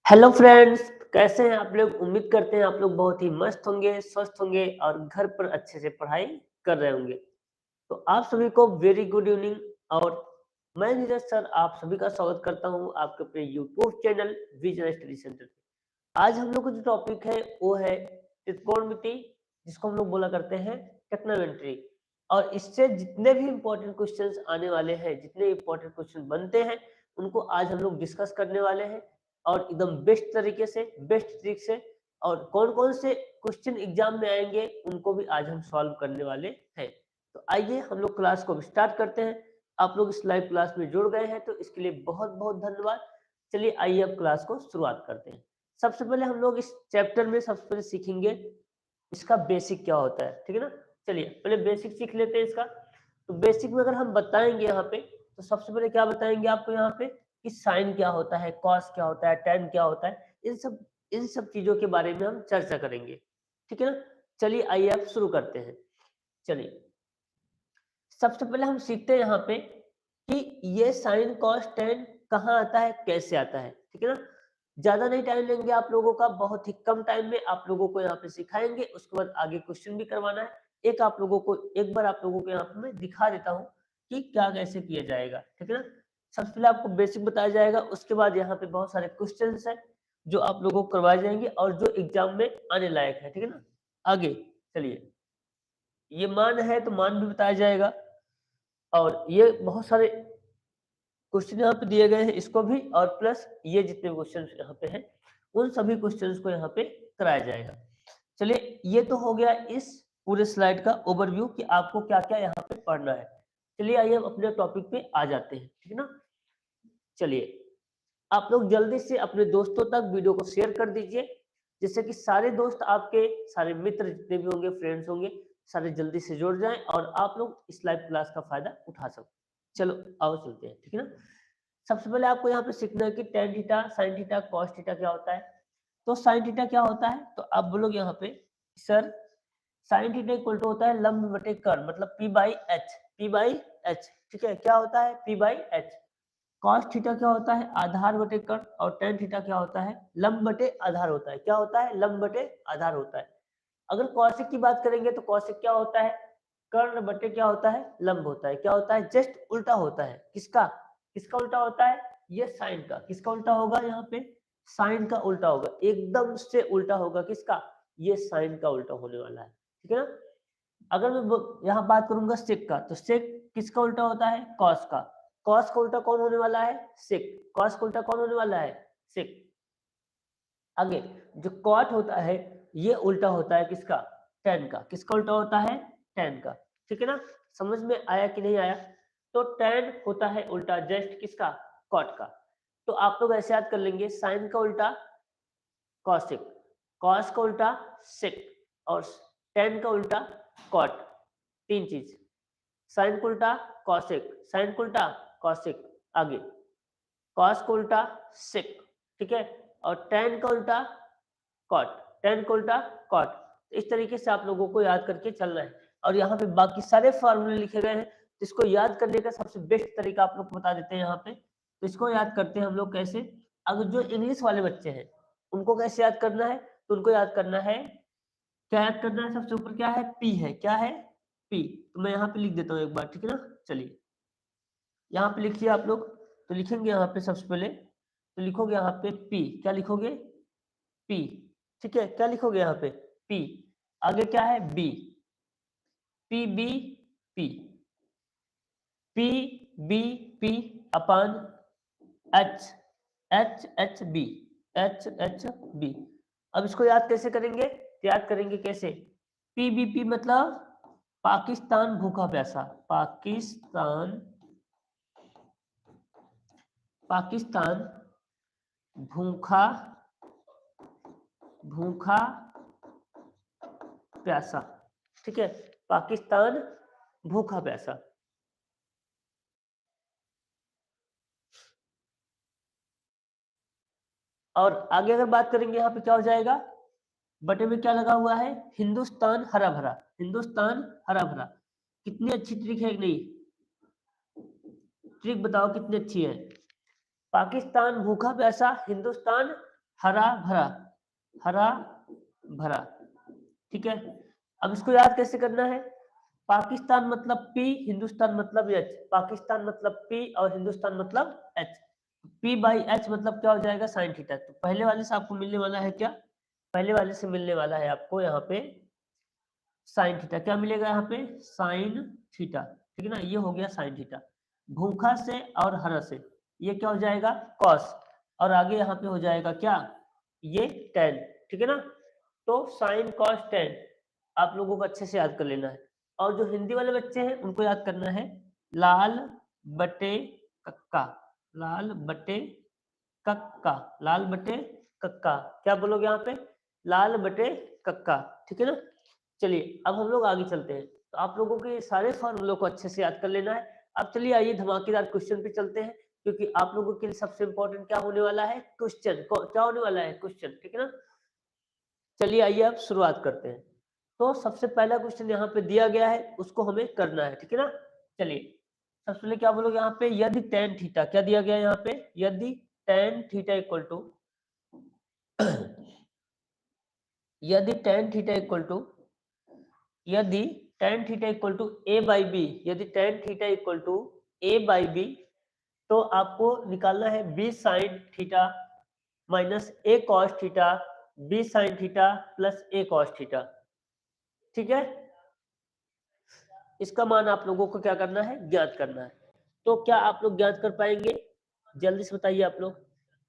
Hello friends, कैसे हैं आप लोग? उम्मीद करते हैं आप लोग बहुत ही मस्त होंगे, स्वस्थ होंगे और घर पर अच्छे से पढ़ाई कर रहे होंगे। तो आप सभी को वेरी गुड इवनिंग। और मैं नीरज सर आप सभी का स्वागत करता हूं आपके अपने YouTube channel vision study centre पे। आज हम लोग का जो टॉपिक है वो है त्रिकोणमिति, जिसको हम लोग बोला करते हैं टेक्नोमेट्री। और इससे जितने भी इम्पोर्टेंट क्वेश्चंस आने वाले हैं, जितने इम्पोर्टेंट क्वेश्चन बनते हैं, उनको आज हम लोग डिस्कस करने वाले हैं और एकदम बेस्ट तरीके से, बेस्ट ट्रिक से। और कौन कौन से क्वेश्चन एग्जाम में आएंगे उनको भी आज हम सॉल्व करने वाले हैं। तो आइए हम लोग क्लास को स्टार्ट करते हैं। आप लोग इस लाइव क्लास में जुड़ गए हैं तो इसके लिए बहुत बहुत धन्यवाद। चलिए आइए अब क्लास को शुरुआत करते हैं। सबसे पहले हम लोग इस चैप्टर में सबसे पहले सीखेंगे इसका बेसिक क्या होता है, ठीक है ना। चलिए पहले बेसिक सीख लेते हैं इसका। तो बेसिक में अगर हम बताएंगे यहाँ पे, तो सबसे पहले क्या बताएंगे आपको यहाँ पे कि साइन क्या होता है, कॉस क्या होता है, टेन क्या होता है। इन सब चीजों के बारे में हम चर्चा करेंगे, ठीक है ना। चलिए आइए आप शुरू करते हैं। चलिए सबसे पहले हम सीखते हैं यहाँ पे कि ये साइन कॉस टेन कहाँ आता है, कैसे आता है, ठीक है ना। ज्यादा नहीं टाइम लेंगे आप लोगों का, बहुत ही कम टाइम में आप लोगों को यहाँ पे सिखाएंगे। उसके बाद आगे क्वेश्चन भी करवाना है। एक बार आप लोगों को यहाँ पे मैं दिखा देता हूँ कि क्या कैसे किया जाएगा, ठीक है ना। सबसे पहले आपको बेसिक बताया जाएगा, उसके बाद यहाँ पे बहुत सारे क्वेश्चन है जो आप लोगों को करवाए जाएंगे और जो एग्जाम में आने लायक है, ठीक है ना। आगे चलिए, ये मान है तो मान भी बताया जाएगा। और ये बहुत सारे क्वेश्चन यहाँ पे दिए गए हैं, इसको भी और प्लस ये जितने क्वेश्चन यहाँ पे हैं उन सभी क्वेश्चंस को यहाँ पे कराया जाएगा। चलिए ये तो हो गया इस पूरे स्लाइड का ओवरव्यू कि आपको क्या क्या यहाँ पे पढ़ना है। चलिए आइए हम अपने टॉपिक पे आ जाते हैं, ठीक है ना। चलिए आप लोग जल्दी से अपने दोस्तों तक वीडियो को शेयर कर दीजिए, जिससे कि सारे दोस्त आपके, सारे मित्र जितने भी होंगे, फ्रेंड्स होंगे, सारे जल्दी से जुड़ जाएं और आप लोग इस लाइव क्लास का फायदा उठा सको। चलो आओ चलते हैं, ठीक है ना। सबसे पहले आपको यहाँ पे सीखना है कि tan theta, sine theta, cos theta क्या होता है। तो साइन थीटा क्या होता है, तो आप बोलोगे यहाँ पे sir sine theta equal to होता है लंब बटे कर्ण, मतलब P by H. P by H, ठीक है, क्या होता है P by H. Cos theta क्या होता है आधार बटे कर्ण, और टेन थीटा क्या होता है लंब बटे आधार होता है। क्या होता है लंब बटे आधार होता है। अगर कौशिक की बात करेंगे तो कौशिक क्या होता है कर्ण बटे क्या होता है लंब होता है। क्या होता है जस्ट उल्टा होता है। किसका किसका उल्टा होता है, ये साइन का। किसका उल्टा होगा यहाँ पे, साइन का उल्टा होगा, एकदम से उल्टा होगा। किसका, ये साइन का उल्टा होने वाला है, ठीक है ना। अगर मैं यहाँ बात करूंगा सेक का, तो सेक किसका उल्टा होता है कॉस का। कॉस का उल्टा कौन होने वाला है सेक। कॉस का उल्टा कौन होने वाला है सेक। आगे जो कॉट होता है ये उल्टा होता है किसका, टेन का। किसका उल्टा होता है टेन का, ठीक है ना। समझ में आया कि नहीं आया। तो टेन होता है उल्टा जस्ट किसका, कॉट का। तो आप लोग ऐसे याद कर लेंगे, साइन का उल्टा कॉसिक, कॉस का उल्टा सिक, और टेन का उल्टा कॉट। तीन चीज, साइन का उल्टा कॉसिक, साइन का उल्टा कॉसिक, आगे कॉस का उल्टा सिक, ठीक है, और टेन का उल्टा कॉट, टेन का उल्टा कॉट। इस तरीके से आप लोगों को याद करके चलना है। और यहाँ पे बाकी सारे फॉर्मूले लिखे गए हैं, जिसको याद करने का सबसे बेस्ट तरीका आप लोग को बता देते हैं यहाँ पे। तो इसको याद करते हैं हम लोग कैसे। अगर जो इंग्लिश वाले बच्चे हैं उनको कैसे याद करना है, तो उनको याद करना है, क्या याद करना है, सबसे ऊपर क्या है पी है, क्या है पी। तो मैं यहाँ पे लिख देता हूँ एक बार, ठीक है ना। चलिए यहाँ पे लिखिए आप लोग। तो लिखेंगे यहाँ पे सबसे पहले, तो लिखोगे यहाँ पे पी, क्या लिखोगे पी, ठीक है। क्या लिखोगे यहाँ पे पी, आगे क्या है B, P B P, P B P upon H, H H B, H H B. अब इसको याद कैसे करेंगे, तो याद करेंगे कैसे, पी बी पी मतलब पाकिस्तान भूखा प्यासा, पाकिस्तान, पाकिस्तान भूखा, भूखा प्यासा, ठीक है, पाकिस्तान भूखा प्यासा। और आगे अगर बात करेंगे यहाँ पे क्या हो जाएगा, बटे में क्या लगा हुआ है हिंदुस्तान हरा भरा, हिंदुस्तान हरा भरा। कितनी अच्छी ट्रिक है कि नहीं, ट्रिक बताओ कितनी अच्छी है। पाकिस्तान भूखा प्यासा, हिंदुस्तान हरा भरा, हरा भरा। ठीक है, अब इसको याद कैसे करना है? पाकिस्तान मतलब पी, हिंदुस्तान मतलब एच। पाकिस्तान मतलब पी और हिंदुस्तान मतलब एच। पी बाई एच मतलब क्या हो जाएगा? Sine theta. तो पहले वाले से आपको मिलने वाला है क्या? पहले वाले से मिलने वाला है आपको यहाँ पे साइन थीटा। क्या मिलेगा यहाँ पे? Sine theta. ठीक है ना, ये हो गया साइन थीटा। भूखा से और हरा से ये क्या हो जाएगा? कॉस। और आगे यहाँ पे हो जाएगा क्या? ये टेन। ठीक है ना, तो साइन कॉस टेन आप लोगों को अच्छे से याद कर लेना है। और जो हिंदी वाले बच्चे हैं उनको याद करना है लाल बटे कक्का, लाल बटे कक्का, लाल बटे कक्का। क्या बोलोगे यहाँ पे? लाल बटे कक्का। ठीक है ना, चलिए अब हम लोग आगे चलते हैं। तो आप लोगों के सारे फॉर्मूलों को अच्छे से याद कर लेना है। अब चलिए आइए धमाकेदार क्वेश्चन पे चलते हैं, क्योंकि आप लोगों के लिए सबसे इंपॉर्टेंट क्या होने वाला है? क्वेश्चन। क्या होने वाला है? क्वेश्चन। ठीक है ना, चलिए आइए अब शुरुआत करते हैं। तो सबसे पहला क्वेश्चन यहाँ पे दिया गया है, उसको हमें करना है। ठीक है ना, चलिए सबसे पहले क्या बोलोगे यहाँ पे? यदि टेन थीटा, क्या दिया गया है यहाँ पे? यदि टेन थीटा इक्वल टू यदि टेन थीटा इक्वल टू यदि tan theta equal to A by B, यदि tan theta equal to A by B, तो आपको निकालना है B sin theta minus A cos theta, B sin theta plus A cos theta. ठीक है, इसका मान आप लोगों को क्या करना है? ज्ञात करना है। तो क्या आप लोग ज्ञात कर पाएंगे? जल्दी से बताइए आप लोग,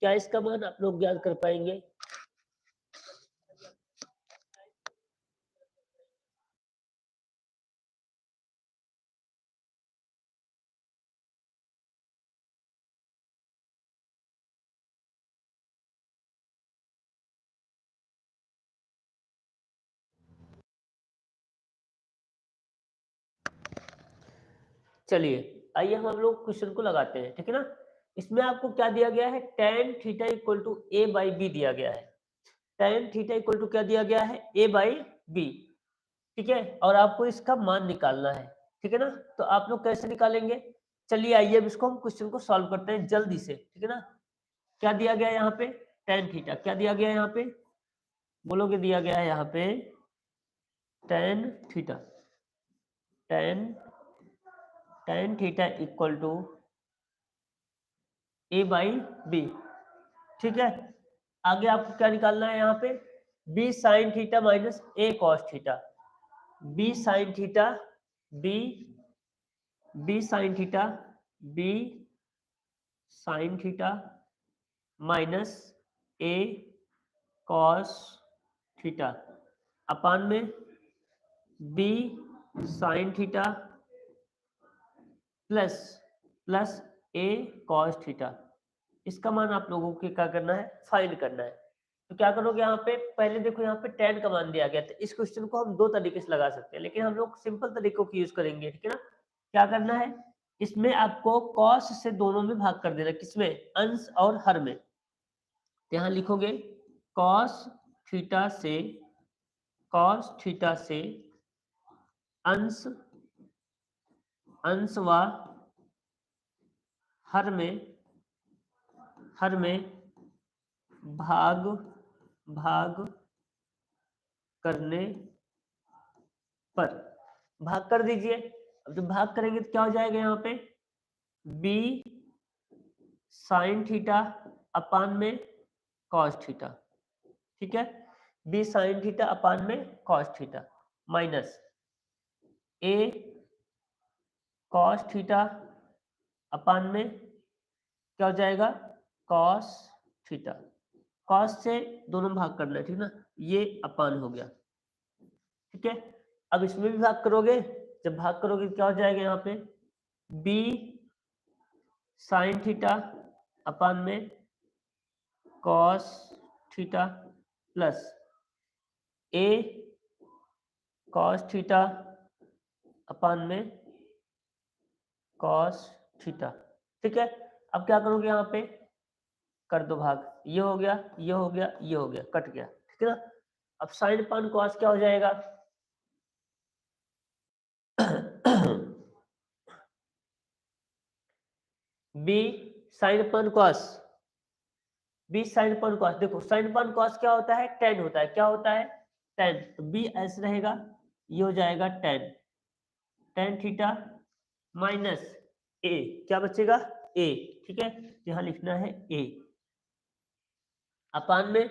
क्या इसका मान आप लोग ज्ञात कर पाएंगे? चलिए आइए हम लोग क्वेश्चन को लगाते हैं। ठीक है ना, इसमें आपको क्या दिया गया है? Tan theta equal to A by B दिया गया है। टेन थीटा इक्वल टू क्या दिया गया है? ए बाई बी। ठीक है, और आपको इसका मान निकालना है। ठीक है ना, तो आप लोग कैसे निकालेंगे? चलिए आइए अब इसको हम क्वेश्चन को सॉल्व करते हैं जल्दी से। ठीक है ना, क्या दिया गया है यहाँ पे? Tan theta. क्या दिया गया है यहाँ पे? बोलोगे दिया गया है यहाँ पे tan theta. Tan tan theta equal to A by B. ठीक है, आगे आपको क्या निकालना है यहाँ पे? B sin theta minus A cos theta. B sin theta, B B sin theta, B sin theta minus A cos theta upon में B sin theta plus plus A cos theta. इसका मान आप लोगों को क्या करना है? फाइंड करना है। तो क्या करोगे यहाँ पे? पहले देखो यहाँ पे टेन का मान दिया गया था। इस क्वेश्चन को हम दो तरीके से लगा सकते हैं, लेकिन हम लोग सिंपल तरीकों की यूज करेंगे। ठीक है ना, क्या करना है? इसमें आपको कॉस से दोनों में भाग कर देना। किसमें? अंश और हर में। तो यहाँ लिखोगे कॉस थीटा से, कॉस थीटा से अंश, अंश व हर में, हर में भाग, भाग करने पर। भाग कर दीजिए। अब जब भाग करेंगे तो क्या हो जाएगा यहाँ पे? बी साइन थीटा अपान में कॉस थीटा। ठीक है, बी साइन थीटा अपान में cos theta minus A cos theta upon में क्या हो जाएगा? Cos theta. कॉस से दोनों भाग करना है। ठीक ना, ये अपान हो गया। ठीक है, अब इसमें भी भाग करोगे। जब भाग करोगे क्या हो जाएगा यहाँ पे? बी साइन थीटा अपान में cos theta plus A cos theta upon में कॉस थीटा। ठीक है, अब क्या करोगे यहाँ पे? कर दो भाग। ये हो गया, ये हो गया, ये हो गया, कट गया। ठीक है ना, अब साइन अपान कॉस क्या हो जाएगा? B sine upon cos B sine upon cos, देखो साइन अपॉन कॉस क्या होता है, टेन होता है, क्या होता है, टेन, तो बी ऐसे रहेगा, ये हो जाएगा टेन, टेन थीटा माइनस ए, क्या बचेगा, ए, ठीक है, यहाँ लिखना है ए, अपान में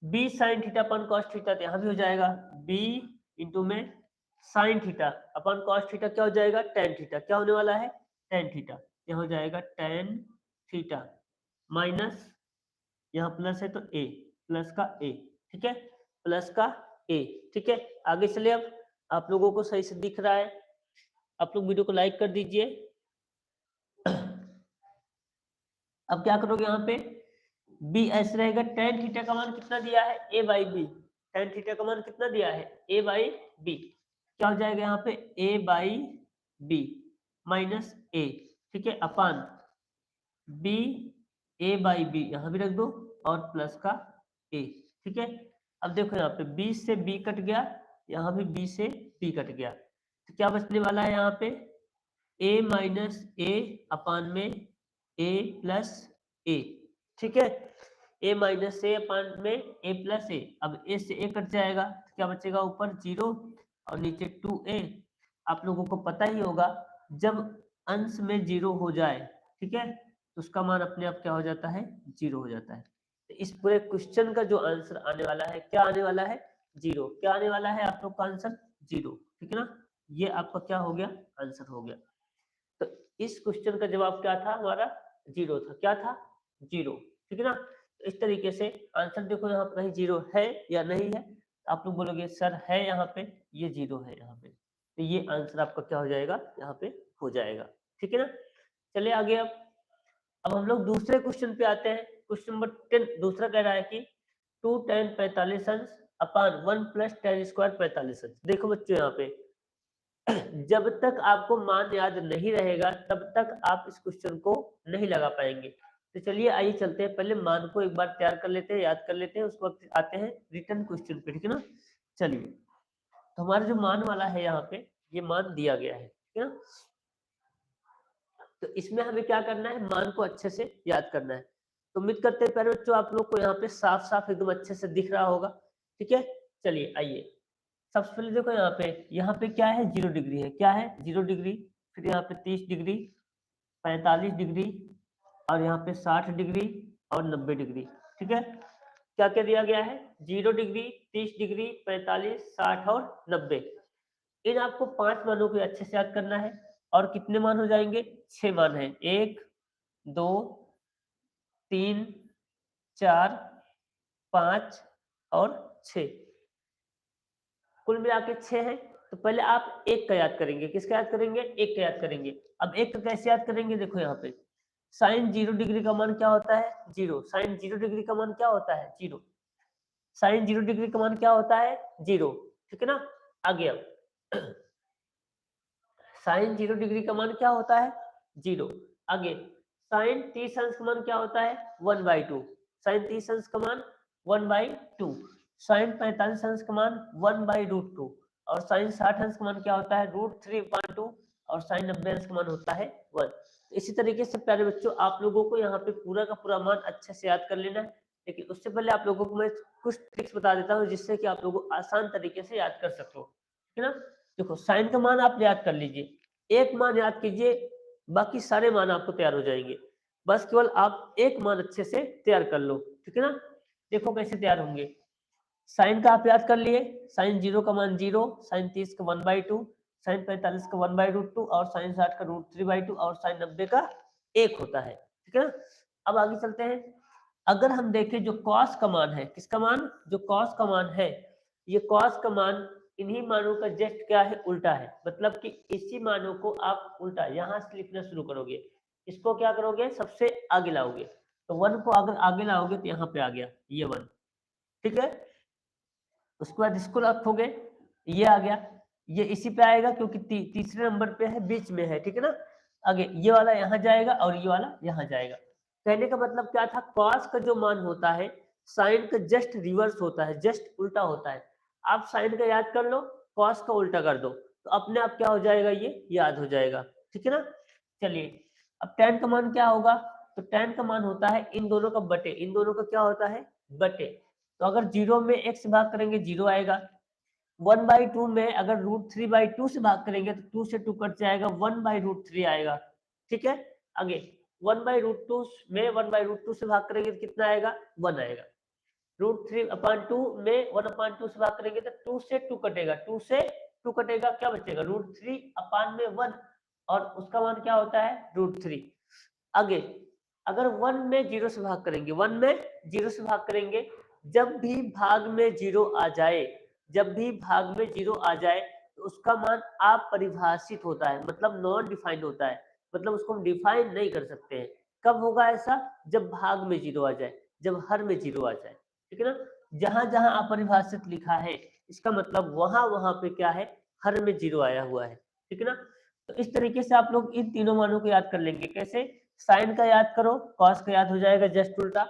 बी साइन थीटा अपन कॉस थीटा, तो यहाँ भी हो जाएगा बी इंटू में साइन थीटा अपन कॉस थीटा, क्या हो जाएगा, टेन थीटा, क्या होने वाला है, टेन थीटा, यहाँ हो जाएगा टेन थीटा माइनस, यहाँ प्लस है तो ए, प्लस का ए, ठीक है, प्लस का ए, ठीक है। आगे चले, अब आप लोगों को सही से दिख रहा है, आप लोग वीडियो को लाइक कर दीजिए। अब क्या करोगे, यहाँ पे बी ऐसे रहेगा, टेन थीटा का मान कितना दिया है, ए बाई बी, टेन थीटा का मान कितना दिया है, ए बाई बी, क्या हो जाएगा यहाँ पे, ए बाई बी माइनस ए, ठीक है, अपान बी ए बाई बी, यहाँ भी रख दो, और प्लस का ए, ठीक है। अब देखो यहाँ पे बी से बी कट गया, यहाँ भी बी से बी कट गया, तो क्या बचने वाला है यहाँ पे, ए माइनस ए अपान में ए प्लस ए, ठीक है, ए माइनस ए अपान में ए प्लस ए, अब ए से ए कट जाएगा, तो क्या बचेगा, ऊपर जीरो और नीचे टू ए। आप लोगों को पता ही होगा, जब अंश में जीरो हो जाए, ठीक है, तो उसका मान अपने आप क्या हो जाता है, जीरो हो जाता है। तो इस पूरे क्वेश्चन का जो आंसर आने वाला है, क्या आने वाला है, जीरो, क्या आने वाला है आप लोग का आंसर, जीरो, ठीक है ना, ये आपका क्या हो गया, आंसर हो गया। तो इस क्वेश्चन का जवाब क्या था हमारा, जीरो था, क्या था, जीरो, ठीक है ना। तो इस तरीके से आंसर देखो, यहाँ पर कहीं जीरो है या नहीं है, आप लोग बोलोगे सर है यहाँ पे, ये जीरो है यहाँ पे, तो ये आंसर आपका क्या हो जाएगा, यहाँ पे हो जाएगा, ठीक है ना। चलिए आगे, अब हम लोग दूसरे क्वेश्चन पे आते हैं। क्वेश्चन नंबर 10 दूसरा कह रहा है कि 2 tan 45 अंश अपान 1 प्लस tan स्क्वायर 45 अंश। देखो बच्चों, यहाँ पे जब तक आपको मान याद नहीं रहेगा तब तक आप इस क्वेश्चन को नहीं लगा पाएंगे। तो चलिए आइए चलते हैं, पहले मान को एक बार तैयार कर लेते हैं, याद कर लेते हैं, उसके बाद आते हैं रिटर्न क्वेश्चन पे, ठीक है ना। चलिए, तो हमारा जो मान वाला है यहाँ पे, ये मान दिया गया है, ठीक है ना। तो इसमें हमें क्या करना है, मान को अच्छे से याद करना है। तो उम्मीद करते हैं प्यारे बच्चों आप लोग को यहाँ पे साफ साफ एकदम अच्छे से दिख रहा होगा, ठीक है। चलिए आइए, सबसे पहले देखो यहाँ पे क्या है, 0 डिग्री है, क्या है, 0 डिग्री, फिर यहाँ पे 30 डिग्री, 45 डिग्री, और यहाँ पे 60 डिग्री और 90 डिग्री, ठीक है। क्या क्या दिया गया है, 0 डिग्री, 30 डिग्री, 45, 60 और 90। इन आपको 5 मानों को अच्छे से याद करना है। और कितने मान हो जाएंगे, 6 मान है, 1 2 3 4 5 और 6, कुल मिला के 6 है। तो पहले आप एक का याद करेंगे, किसका याद करेंगे, एक का याद करेंगे। अब एक का कैसे याद करेंगे, देखो यहाँ पे साइन 0 डिग्री का मान क्या होता है, जीरो, साइन 0 डिग्री का मान क्या होता है, जीरो, साइन 0 डिग्री का मान क्या होता है, जीरो, ठीक है ना। आगे अब साइन 0 डिग्री का मान क्या होता है, जीरो। आगे साइन 30 अंश का मान क्या होता है, 1/2, साइन 30 अंश का मान 1/2, साइन 45 अंश का मान 1/√2, और साइन 60 अंश का मान क्या होता है, √3/2, और साइन 90 अंश का मान होता है 1। इसी तरीके से प्यारे बच्चों आप लोगों को यहाँ पे पूरा का पूरा मान अच्छे से याद कर लेना है। लेकिन उससे पहले आप लोगों को मैं कुछ ट्रिक्स बता देता हूँ जिससे कि आप लोगों को आसान तरीके से याद कर सको, ठीक है ना। देखो साइन का मान आप याद कर लीजिए, एक मान याद कीजिए, बाकी सारे मान आपको तैयार हो जाएंगे। बस केवल आप एक मान अच्छे से तैयार कर लो, ठीक है ना। देखो कैसे तैयार होंगे, साइन का आप याद कर लिए, साइन 0 का मान 0, साइन 30 का 1/2, साइन 45 का 1/√2, और साइन 60 का √3/2, और साइन 90 का 1 होता है, ठीक है ना। अब आगे चलते हैं। अगर हम देखें जो कॉस का मान है, किसका मान, जो कॉस का मान है, ये कॉस का मान इन्हीं मानों का जस्ट क्या है, उल्टा है। मतलब कि इसी मानों को आप उल्टा यहाँ से लिखना शुरू करोगे, इसको क्या करोगे, सबसे आगे लाओगे। तो 1 को अगर आगे लाओगे तो यहाँ पे आ गया ये 1, ठीक है। उसके बाद इसको रखोगे, ये आ गया, ये इसी पे आएगा क्योंकि तीसरे नंबर पे है, बीच में है, ठीक है ना। आगे ये वाला यहाँ जाएगा और ये वाला यहाँ जाएगा। कहने का मतलब क्या था, कॉस का जो मान होता है साइन का जस्ट रिवर्स होता है, जस्ट उल्टा होता है। आप साइन का याद कर लो, कॉस का उल्टा कर दो, तो अपने आप क्या हो जाएगा, ये याद हो जाएगा, ठीक है ना। चलिए अब tan का मान क्या होगा, तो tan का मान होता है इन दोनों का बटे, इन दोनों का क्या होता है बटे। तो अगर 0 में 1 से भाग करेंगे 0 आएगा, 1/2 में अगर √3/2 से भाग करेंगे तो 2 से 2 कट जाएगा, 1/√3 आएगा। ठीक है, आगे 1/√2 में 1/√2 से भाग करेंगे तो कितना आएगा 1 आएगा। √3/2 में 1/2 से भाग करेंगे तो 2 से 2 कटेगा, 2 से 2 कटेगा, क्या बचेगा √3/1 और उसका मान क्या होता है √3। आगे अगर 1 में 0 से भाग करेंगे, 1 में 0 से भाग करेंगे, जब भी भाग में 0 आ जाए, जब भी भाग में 0 आ जाए तो उसका मान अपरिभाषित होता है, मतलब नॉन डिफाइंड होता है, मतलब उसको हम डिफाइन नहीं कर सकते हैं। कब होगा ऐसा, जब भाग में 0 आ जाए, जब हर में 0 आ जाए, ठीक है ना। जहां जहां अपरिभाषित लिखा है इसका मतलब वहां वहां पे क्या है, हर में 0 आया हुआ है, ठीक है ना। तो इस तरीके से आप लोग इन तीनों मानों को याद कर लेंगे। कैसे, साइन का याद करो, कॉस का याद हो जाएगा जस्ट उल्टा,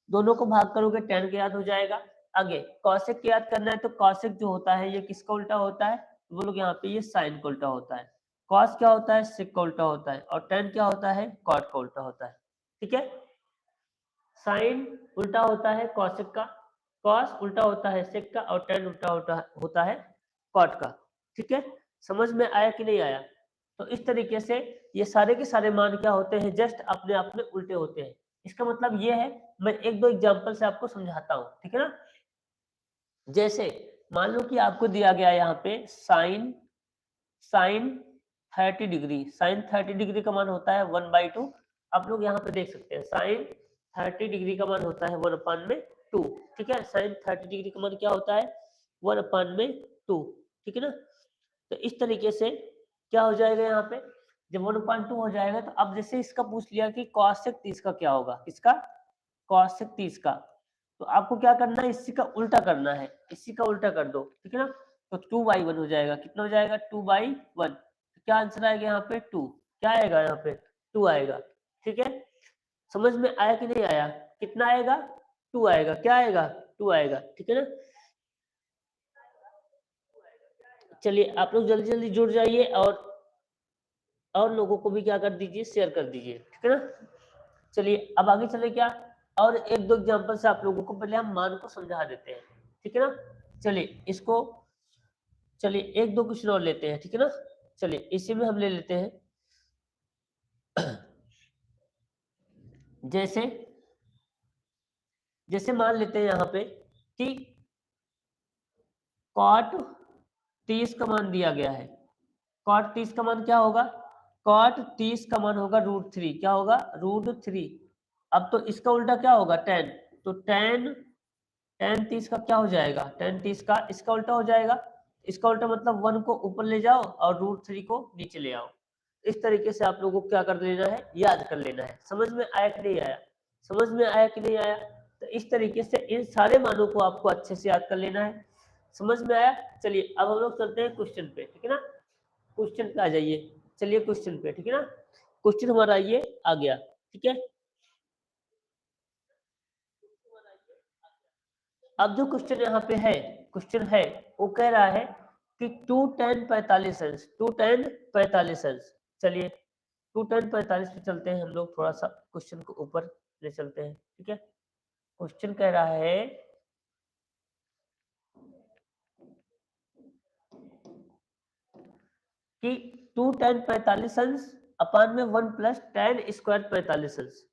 दोनों को भाग करोगे tan का याद हो जाएगा। आगे कॉसेक का याद करना है तो कॉसेक जो होता है ये किसका उल्टा होता है, तो वो लोग यहाँ पे ये साइन का उल्टा होता है। कॉस क्या होता है, सेक का उल्टा होता है, और tan क्या होता है, कॉट का उल्टा होता है। ठीक है, साइन उल्टा होता है कॉसेक का, कॉस उल्टा होता है सेक का, और tan उल्टा होता है कॉट का। ठीक है, समझ में आया कि नहीं आया। तो इस तरीके से ये सारे के सारे मान क्या होते हैं, जस्ट अपने आप में उल्टे होते हैं। इसका मतलब ये है, मैं एक दो एग्जांपल से आपको समझाता हूँ, ठीक है ना। जैसे मान लो कि आपको दिया गया यहाँ पे sine sine 30 degree, sine 30 degree का मान होता है 1/2। आप लोग यहाँ पे देख सकते हैं साइन 30 डिग्री का मान होता है 1/2। ठीक है, साइन 30 डिग्री का मान क्या होता है 1/2। ठीक है ना। तो इस तरीके से क्या हो जाएगा यहाँ पे, जब 1/2 हो जाएगा तो अब जैसे इसका पूछ लिया कि cos 30 का क्या होगा, किसका, cos 30 का, तो आपको क्या करना है, इसी का उल्टा करना है, इसी का उल्टा कर दो, ठीक है ना। तो 2/1 हो जाएगा, कितना हो जाएगा 2/1। तो क्या आंसर आएगा यहाँ पे 2, क्या आएगा यहाँ पे 2 आएगा। ठीक है, समझ में आया कि नहीं आया, कितना आएगा 2 आएगा, क्या आएगा 2 आएगा। ठीक है ना, चलिए आप लोग जल्दी जल्दी जुड़ जाइए और लोगों को भी क्या कर दीजिए, शेयर कर दीजिए, ठीक है ना। चलिए अब आगे चले क्या, और एक दो एग्जांपल से आप लोगों को पहले हम मान को समझा देते हैं, ठीक है ना। चलिए इसको, चलिए एक दो क्वेश्चन और लेते हैं, ठीक है ना। चलिए इसी में हम ले लेते हैं जैसे जैसे मान लेते हैं यहाँ पे कि cot 30 का मान दिया गया है, cot 30 का मान क्या होगा, cot 30 का मान होगा √3, क्या होगा √3। अब तो इसका उल्टा क्या होगा tan, तो tan 30 का क्या हो जाएगा, tan 30 का इसका उल्टा हो जाएगा, इसका उल्टा मतलब 1 को ऊपर ले जाओ और √3 को नीचे ले आओ। इस तरीके से आप लोगों को क्या कर लेना है, याद कर लेना है। समझ में आया कि नहीं आया, समझ में आया कि नहीं आया। तो इस तरीके से इन सारे मानों को आपको अच्छे से याद कर लेना है। समझ में आया। चलिए अब हम लोग चलते हैं क्वेश्चन पे, ठीक है ना। क्वेश्चन पे आ जाइए, चलिए क्वेश्चन पे, ठीक है ना। क्वेश्चन हमारा ये आ गया, ठीक है। अब जो क्वेश्चन यहाँ पे है, क्वेश्चन है वो कह रहा है कि 2 tan 45 अंश, 2 tan 45 अंश। चलिए 2 tan 45 पे चलते हैं हम लोग, थोड़ा सा क्वेश्चन को ऊपर ले चलते हैं, ठीक है। क्वेश्चन कह रहा है कि 2 tan 45 अंश अपान में 1 प्लस tan स्क्वायर 45 अंश,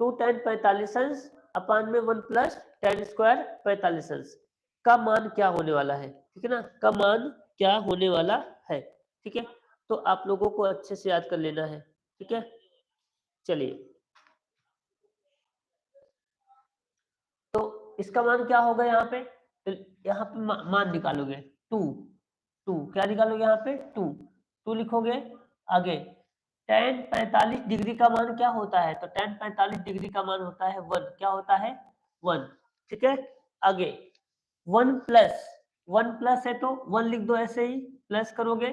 2 tan 45 अंश अपान में 1 प्लस tan स्क्वायर 45 अंश का मान क्या होने वाला है, ठीक है ना, का मान क्या होने वाला है। ठीक है, तो आप लोगों को अच्छे से याद कर लेना है, ठीक है। चलिए तो इसका मान क्या होगा यहाँ पे, तो यहाँ पे मान निकालोगे 2, 2 क्या निकालोगे यहाँ पे 2, 2 लिखोगे। आगे tan 45 डिग्री का मान क्या होता है, तो tan 45 डिग्री का मान होता है 1, क्या होता है 1। ठीक है, आगे 1 प्लस, 1 प्लस है तो 1 लिख दो ऐसे ही, प्लस करोगे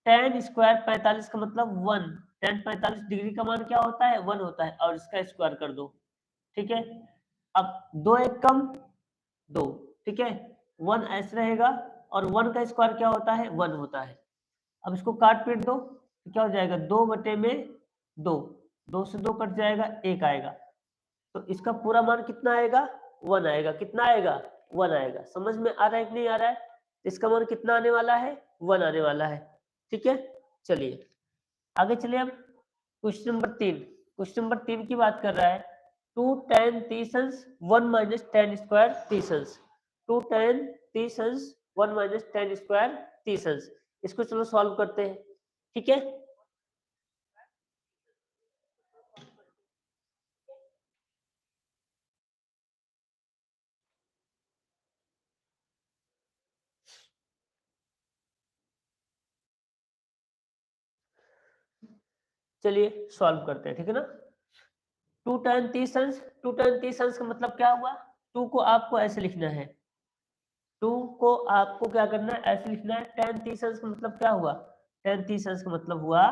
tan स्क्वायर 45 का मतलब 1, tan 45 डिग्री का मान क्या होता है 1 होता है, और इसका स्क्वायर कर दो। ठीक है, अब 2 एक कम 2, ठीक है, 1 ऐसे रहेगा, और 1 का स्क्वायर क्या होता है 1 होता है। अब इसको काट पीट दो तो क्या हो जाएगा 2 बटे में 2, 2 से 2 कट जाएगा, 1 आएगा। तो इसका पूरा मान कितना आएगा? 1 आएगा। कितना आएगा? 1 आएगा। समझ में आ रहा है कि नहीं आ रहा है? इसका मान कितना आने वाला है? 1 आने वाला है। ठीक है, चलिए आगे चलिए। अब क्वेश्चन नंबर 3, क्वेश्चन नंबर 3 की बात कर रहा है 2 tan thetas 1 minus tan square thetas. 2 tan thetas 1 minus tan square thetas. इसको चलो सॉल्व करते हैं। ठीक है, चलिए सॉल्व करते हैं। ठीक है ना, 2 tan 30 2 tan 30 का मतलब क्या हुआ? 2 को आपको ऐसे लिखना है, 2 को आपको क्या करना है? ऐसे लिखना है। tan 30 का मतलब क्या हुआ? tan 30 का मतलब हुआ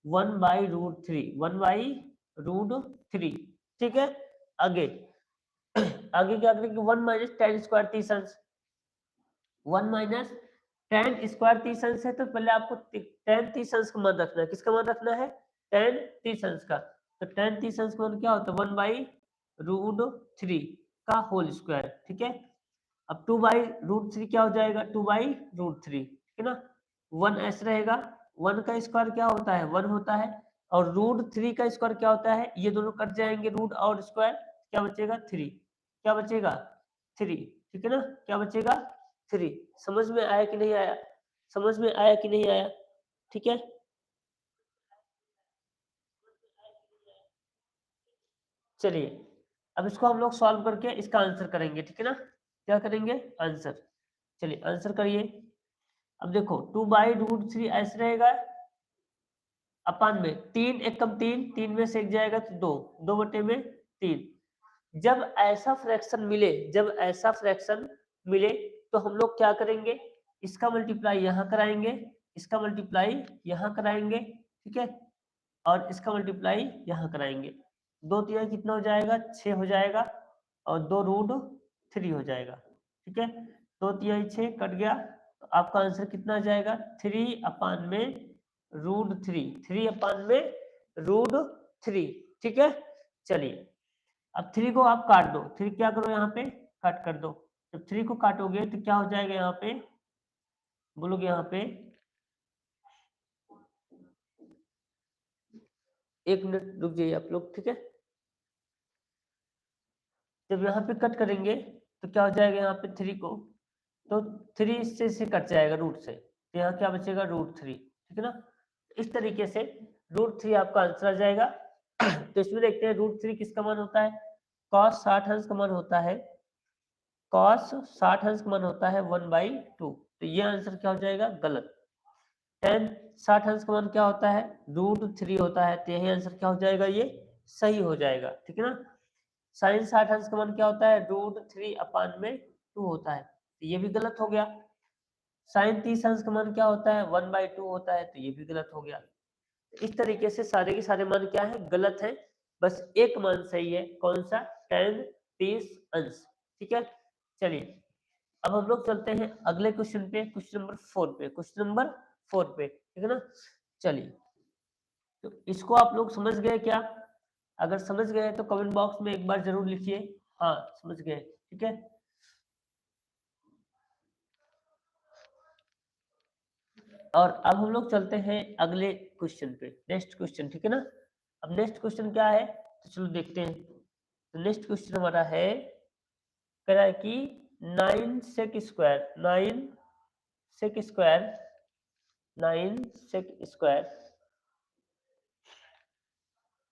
1/√3, 1/√3। ठीक है, आगे आगे क्या करेंगे? 1 minus tan square 30, 1 minus tan square 30 है, तो पहले आपको tan 30 का मान रखना है। किसका मान रखना है? tan 30 का। तो tan 30 का मान क्या होता है? 1/√3 का होल स्क्वायर। ठीक है, अब 2/√3 क्या हो जाएगा? 2/√3। ठीक है ना, 1 ऐसे रहेगा। 1 का स्क्वायर क्या होता है? 1 होता है। और √3 का स्क्वायर क्या होता है? ये दोनों कट जाएंगे, रूट और स्क्वायर। क्या बचेगा? 3। क्या बचेगा? 3। ठीक है ना, क्या बचेगा? 3। समझ में आया कि नहीं आया? समझ में आया कि नहीं आया? ठीक है, चलिए अब इसको हम लोग सॉल्व करके इसका आंसर करेंगे। ठीक है ना, क्या करेंगे? आंसर। चलिए आंसर करिए। अब देखो 2/√3 ऐसे रहेगा, अपान में 3 एकम 3, 3 में से एक जाएगा तो 2, 2/3। जब ऐसा फ्रैक्शन मिले, जब ऐसा फ्रैक्शन मिले तो हम लोग क्या करेंगे? इसका मल्टीप्लाई यहाँ कराएंगे, इसका मल्टीप्लाई यहाँ कराएंगे। ठीक है, और इसका मल्टीप्लाई यहाँ कराएंगे। 2 तिया कितना हो जाएगा? 6 हो जाएगा, और 2√3 हो जाएगा। ठीक है, 2 तिहाई 6 कट गया, तो आपका आंसर कितना आ जाएगा? 3/√3, 3/√3। ठीक है, चलिए अब 3 को आप काट दो। 3 क्या करो? यहाँ पे काट कर दो। जब 3 को काटोगे तो क्या हो जाएगा? यहाँ पे बोलोगे, यहाँ पे 1 मिनट रुक जाइए आप लोग। ठीक है, जब यहाँ पे कट करेंगे तो क्या हो जाएगा? यहाँ पे 3 को, तो 3 से कट जाएगा रूट से, तो यहाँ क्या बचेगा? √3। ठीक है ना, इस तरीके से √3 आपका आंसर आ जाएगा। तो इसमें देखते हैं √3 किसका मान होता है? cos 60 अंश का मान होता है, cos 60 अंश का मान होता है 1/2। तो ये आंसर क्या हो जाएगा? गलत। tan 60 अंश का मान क्या होता है? √3 होता है, तो यही आंसर क्या हो जाएगा? ये सही हो जाएगा। ठीक है ना, sin 60 अंश का मान क्या होता है? √3/2 होता है, तो ये भी गलत हो गया। sin 30 अंश का मान क्या होता है? 1/2 होता है, तो ये भी गलत हो गया। इस तरीके से सारे के सारे मान क्या है? गलत है। बस एक मान सही है, कौन सा? tan 30 अंश। ठीक है, चलिए अब हम लोग चलते हैं अगले क्वेश्चन पे, क्वेश्चन नंबर 4 पे, क्वेश्चन नंबर 4 पे। ठीक है ना, चलिए तो इसको आप लोग समझ गए क्या? अगर समझ गए तो कमेंट बॉक्स में एक बार जरूर लिखिए, हाँ समझ गए। ठीक है, और अब हम लोग चलते हैं अगले क्वेश्चन पे, नेक्स्ट क्वेश्चन। ठीक है ना, अब नेक्स्ट क्वेश्चन क्या है तो चलो देखते हैं। तो नेक्स्ट क्वेश्चन हमारा है, कह रहा है कि 9 सेक स्क्वायर, 9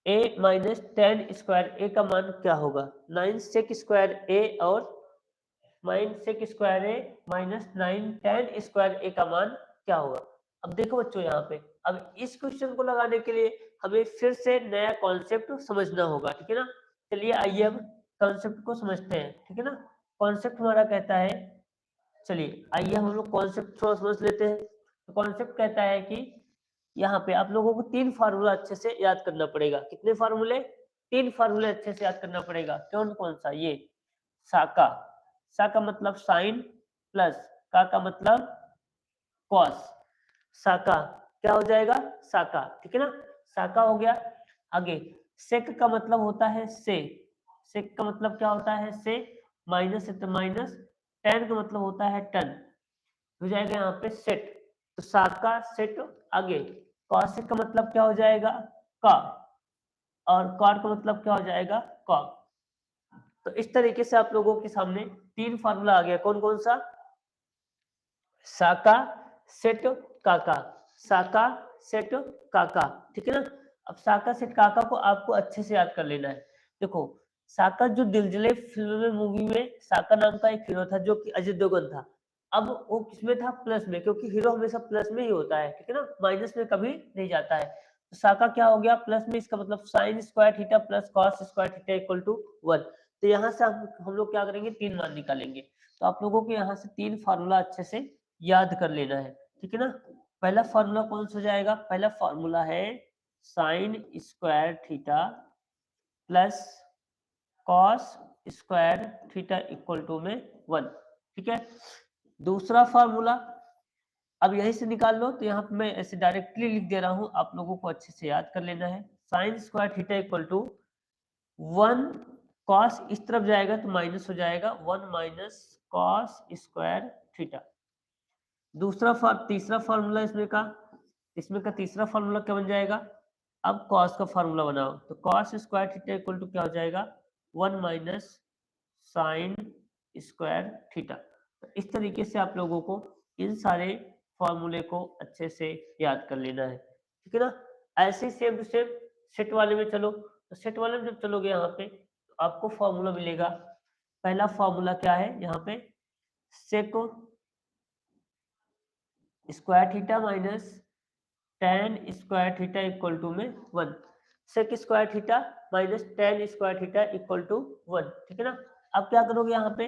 ए माइनस 10 स्क्वायर ए का मान क्या होगा? 9 सेक स्क्वायर ए और 9 सेक स्क्वायर ए माइनस 9 tan स्क्वायर ए का मान क्या होगा? अब देखो बच्चों, यहाँ पे अब इस क्वेश्चन को लगाने के लिए हमें फिर से नया कॉन्सेप्ट समझना होगा। ठीक है ना, चलिए आइए अब कॉन्सेप्ट को समझते हैं। ठीक है ना, कॉन्सेप्ट हमारा कहता है, चलिए आइए हम लोग कॉन्सेप्ट थोड़ा समझ लेते हैं। तो कॉन्सेप्ट कहता है कि यहाँ पे आप लोगों को 3 फार्मूला अच्छे से याद करना पड़ेगा। कितने फार्मूले? 3 फार्मूले अच्छे से याद करना पड़ेगा। कौन कौन सा? ये साका, सा का मतलब साइन, प्लस का मतलब कॉस। साका क्या हो जाएगा? साका। ठीक है ना, साका हो गया। आगे सेक का मतलब होता है से, सेक का मतलब क्या होता है से, माइनस है तो माइनस, टेन का मतलब होता है टन, हो जाएगा यहाँ पे सेट, तो साका सेट। आगे कौशिक का मतलब क्या हो जाएगा का, और कॉट का मतलब क्या हो जाएगा कॉक। तो इस तरीके से आप लोगों के सामने तीन फार्मूला आ गया, कौन कौन सा, साका सेट काका, साका सेट काका, ठीक है ना। अब साका सेट काका को आपको अच्छे से याद कर लेना है। देखो साका जो दिलजले फिल्म में मूवी में साका नाम का एक हीरो था जो कि अजय देवगन था। अब वो किसमें था, प्लस में, क्योंकि हीरो हमेशा प्लस में ही होता है, ठीक है ना, माइनस में कभी नहीं जाता है। तो साका क्या हो गया प्लस में, इसका मतलब sine square theta plus cos square theta equal to 1। तो यहाँ से हम लोग क्या करेंगे, तीन मान निकालेंगे। तो आप लोगों को यहाँ से तीन फार्मूला अच्छे से याद कर लेना है, ठीक है ना। पहला फार्मूला कौन सा हो जाएगा, पहला फार्मूला है sine square theta plus cos square theta equal to में 1, ठीक है। दूसरा फार्मूला अब यहीं से निकाल लो, तो यहाँ पे मैं ऐसे डायरेक्टली लिख दे रहा हूं, आप लोगों को अच्छे से याद कर लेना है। Sine square theta equal to 1 cos, इस तरफ जाएगा तो माइनस हो जाएगा 1 माइनस कॉस स्क्वायर थीटा। तीसरा फार्मूला इसमें का तीसरा फार्मूला क्या बन जाएगा, अब कॉस का फार्मूला बनाओ, तो cos square theta equal to क्या हो जाएगा 1 माइनस साइन स्क्वायर थीटा। तो इस तरीके से आप लोगों को इन सारे फॉर्मूले को अच्छे से याद कर लेना है, ठीक है ना। ऐसे ही सेम टू सेम सेट वाले में चलो, तो सेट वाले में जब चलोगे यहाँ पे तो आपको फॉर्मूला मिलेगा। पहला फॉर्मूला क्या है यहाँ पे, sec square theta minus tan square theta equal to में 1, sec square theta minus tan square theta equal to 1, ठीक है ना। अब क्या करोगे यहाँ पे,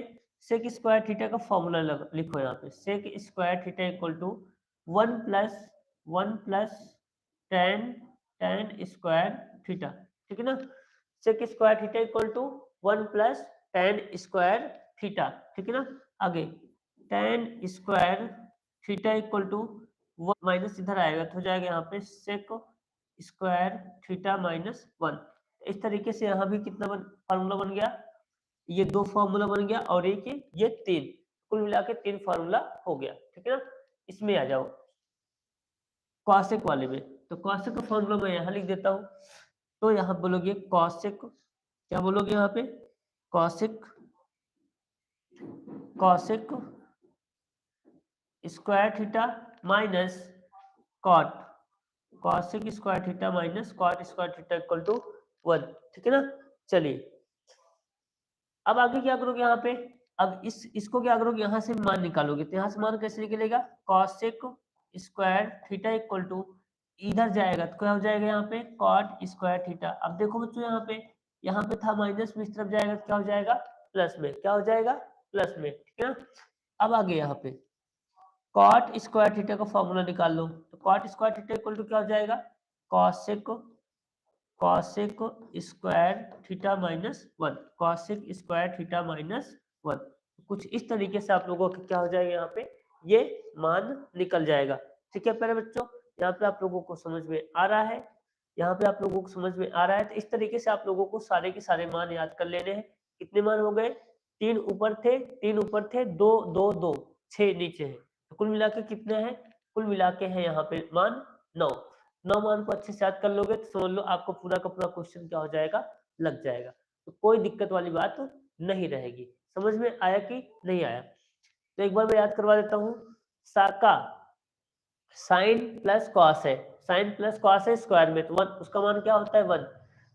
सेक स्क्वायर थीटा का फॉर्मूला लिखो यहाँ पे, sec square theta equal to 1 plus tan tan square theta, ठीक है ना। Sec square theta equal to 1 plus tan square theta, ठीक है ना। आगे ten square theta equal to minus इधर आएगा तो हो जाएगा यहाँ पे सेक स्क्वायर थीटा माइनस 1। इस तरीके से यहाँ भी कितना फार्मूला बन गया, ये दो फार्मूला बन गया और एक ये तीन, कुल मिला के तीन फार्मूला हो गया, ठीक है ना। इसमें आ जाओ कॉसेक वाले में, तो कॉसेक का फॉर्मूला मैं यहाँ लिख देता हूँ। तो यहाँ बोलोगे कॉसेक, क्या बोलोगे यहाँ पे, cosec cosec square theta minus cot, cosec square theta minus cot square theta equal to 1, ठीक है ना। चलिए अब आगे क्या करोगे यहाँ पे, अब इसको क्या करोगे, यहाँ से मान निकालोगे, तो यहाँ से मान कैसे निकलेगा, cosec square theta equal to, इधर जाएगा तो क्या हो जाएगा यहाँ पे कॉट स्क्वायर थीटा। अब देखो बच्चों यहाँ पे था माइनस में, इस तरफ जाएगा तो क्या हो जाएगा प्लस में, क्या हो जाएगा प्लस में, ठीक है ना। अब आगे यहाँ पे कॉट स्क्वायर थीटा का फॉर्मूला निकाल लो, तो cot square theta equal to क्या हो जाएगा, cosec cosec square theta minus 1, cosec square theta minus 1। कुछ इस तरीके से आप लोगों का क्या हो जाएगा यहाँ पे ये मान निकल जाएगा, ठीक है प्यारे बच्चों। यहाँ पे आप लोगों को समझ में आ रहा है, यहाँ पे आप लोगों को समझ में आ रहा है। तो इस तरीके से आप लोगों को सारे के सारे मान याद कर लेने हैं। कितने मान हो गए, तीन ऊपर थे, दो दो दो, 6 नीचे है, तो कुल मिला के कितने हैं, कुल मिला के है यहाँ पे मान 9। 9 मान को अच्छे से याद कर लोगे तो समझ लो आपको पूरा का पूरा क्वेश्चन क्या हो जाएगा, लग जाएगा। तो कोई दिक्कत वाली बात नहीं रहेगी। समझ में आया कि नहीं आया, तो एक बार मैं याद करवा देता हूँ। साका साइन प्लस कॉस है, साइन प्लस कॉस है स्क्वायर में, तो 1 उसका मान क्या होता है 1।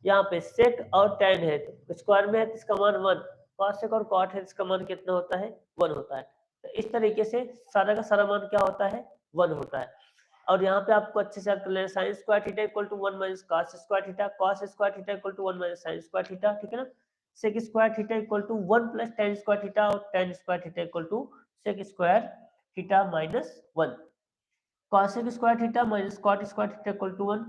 यहाँ पे सेक और टेन है तो स्क्वायर में है तो इसका मान 1, कॉसेक और कॉट है इसका मान कितना होता है 1 होता है। तो इस तरीके से सारा का सारा मान क्या होता है 1 होता है। और यहाँ पे आपको अच्छे से याद कर लेना, sin square theta equal to 1 minus cos square theta, cos square theta equal to 1 minus sin square theta, ठीक है ना। Sec square theta equal to 1 plus tan square theta, और tan square theta equal to sec square theta minus 1। Cosec square theta minus cot square theta equal to 1,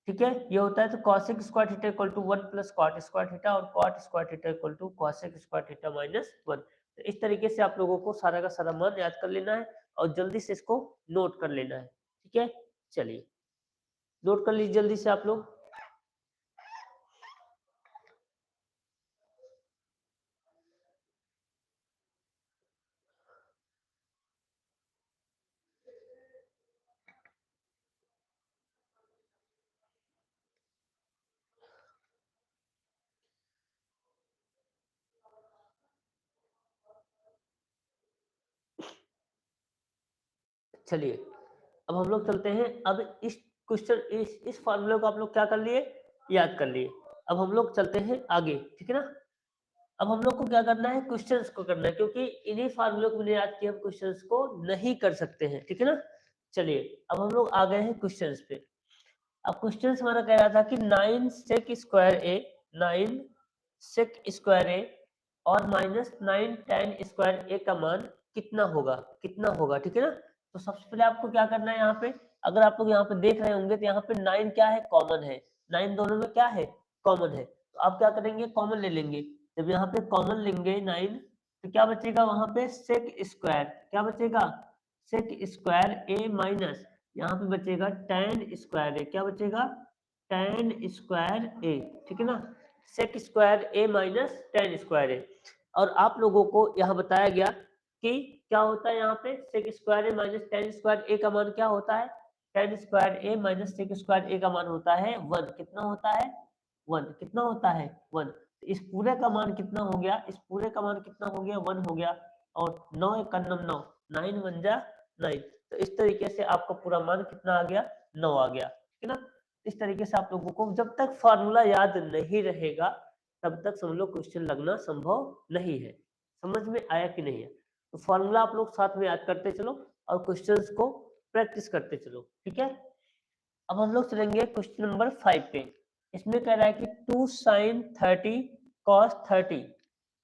ठीक है ये होता है। तो cosec square theta equal to 1 plus cot square theta, और cot square theta equal to cosec square theta minus 1। तो इस तरीके से आप लोगों को सारा का सारा मान याद कर लेना है और जल्दी से इसको नोट कर लेना है, ठीक है। चलिए नोट कर लीजिए जल्दी से आप लोग। चलिए अब हम लोग चलते हैं। अब इस क्वेश्चन इस फॉर्मूले को आप लोग क्या कर लिए, याद कर लिए। अब हम लोग चलते हैं आगे, ठीक है ना। अब हम लोग को क्या करना है, क्वेश्चंस को करना है, क्योंकि इन्हीं फार्मूलों को मैंने याद किया, हम क्वेश्चंस को नहीं कर सकते हैं, ठीक है ना। चलिए अब हम लोग आ गए हैं क्वेश्चंस पे। अब क्वेश्चंस हमारा कह रहा था कि 9 सेक स्क्वायर ए, 9 सेक स्क्वायर ए और माइनस 9 tan स्क्वायर ए का मान कितना होगा, कितना होगा, ठीक है ना। तो सबसे पहले आपको क्या करना है, यहाँ पे अगर आप लोग यहाँ पे देख रहे होंगे तो यहाँ पे 9 क्या है, कॉमन है। 9 दोनों में क्या है, कॉमन है। तो आप क्या करेंगे, कॉमन ले लेंगे। जब यहाँ पे कॉमन लेंगे 9, तो क्या बचेगा वहां पे, सेक स्क्वायर, क्या बचेगा, सेक स्क्वायर ए माइनस यहाँ पे बचेगा tan स्क्वायर ए, क्या बचेगा, tan स्क्वायर ए, ठीक है ना। सेक स्क्वायर ए माइनस tan स्क्वायर ए। और आप लोगों को यहाँ बताया गया कि क्या होता है, यहाँ पे सेक स्क्वायर ए माइनस tan स्क्वायर ए का मान क्या होता है, tan स्क्वायर ए माइनस सेक स्क्वायर ए का मान होता है 1, कितना होता है 1, कितना होता है 1। इस पूरे का मान कितना हो गया, इस पूरे का मान कितना हो गया, 1 हो गया। और 9 एक 9, 9 1 जा 9। तो इस तरीके से आपका पूरा मान कितना आ गया, 9 आ गया, ठीक है ना। इस तरीके से आप लोगों को जब तक फार्मूला याद नहीं रहेगा तब तक समझ लो क्वेश्चन लगना संभव नहीं है। समझ में आया कि नहीं है। तो फार्मूला आप लोग साथ में याद करते चलो और क्वेश्चंस को प्रैक्टिस करते चलो, ठीक है। अब हम लोग चलेंगे क्वेश्चन नंबर 5 पे। इसमें कह रहा है कि 2 sin 30 cos 30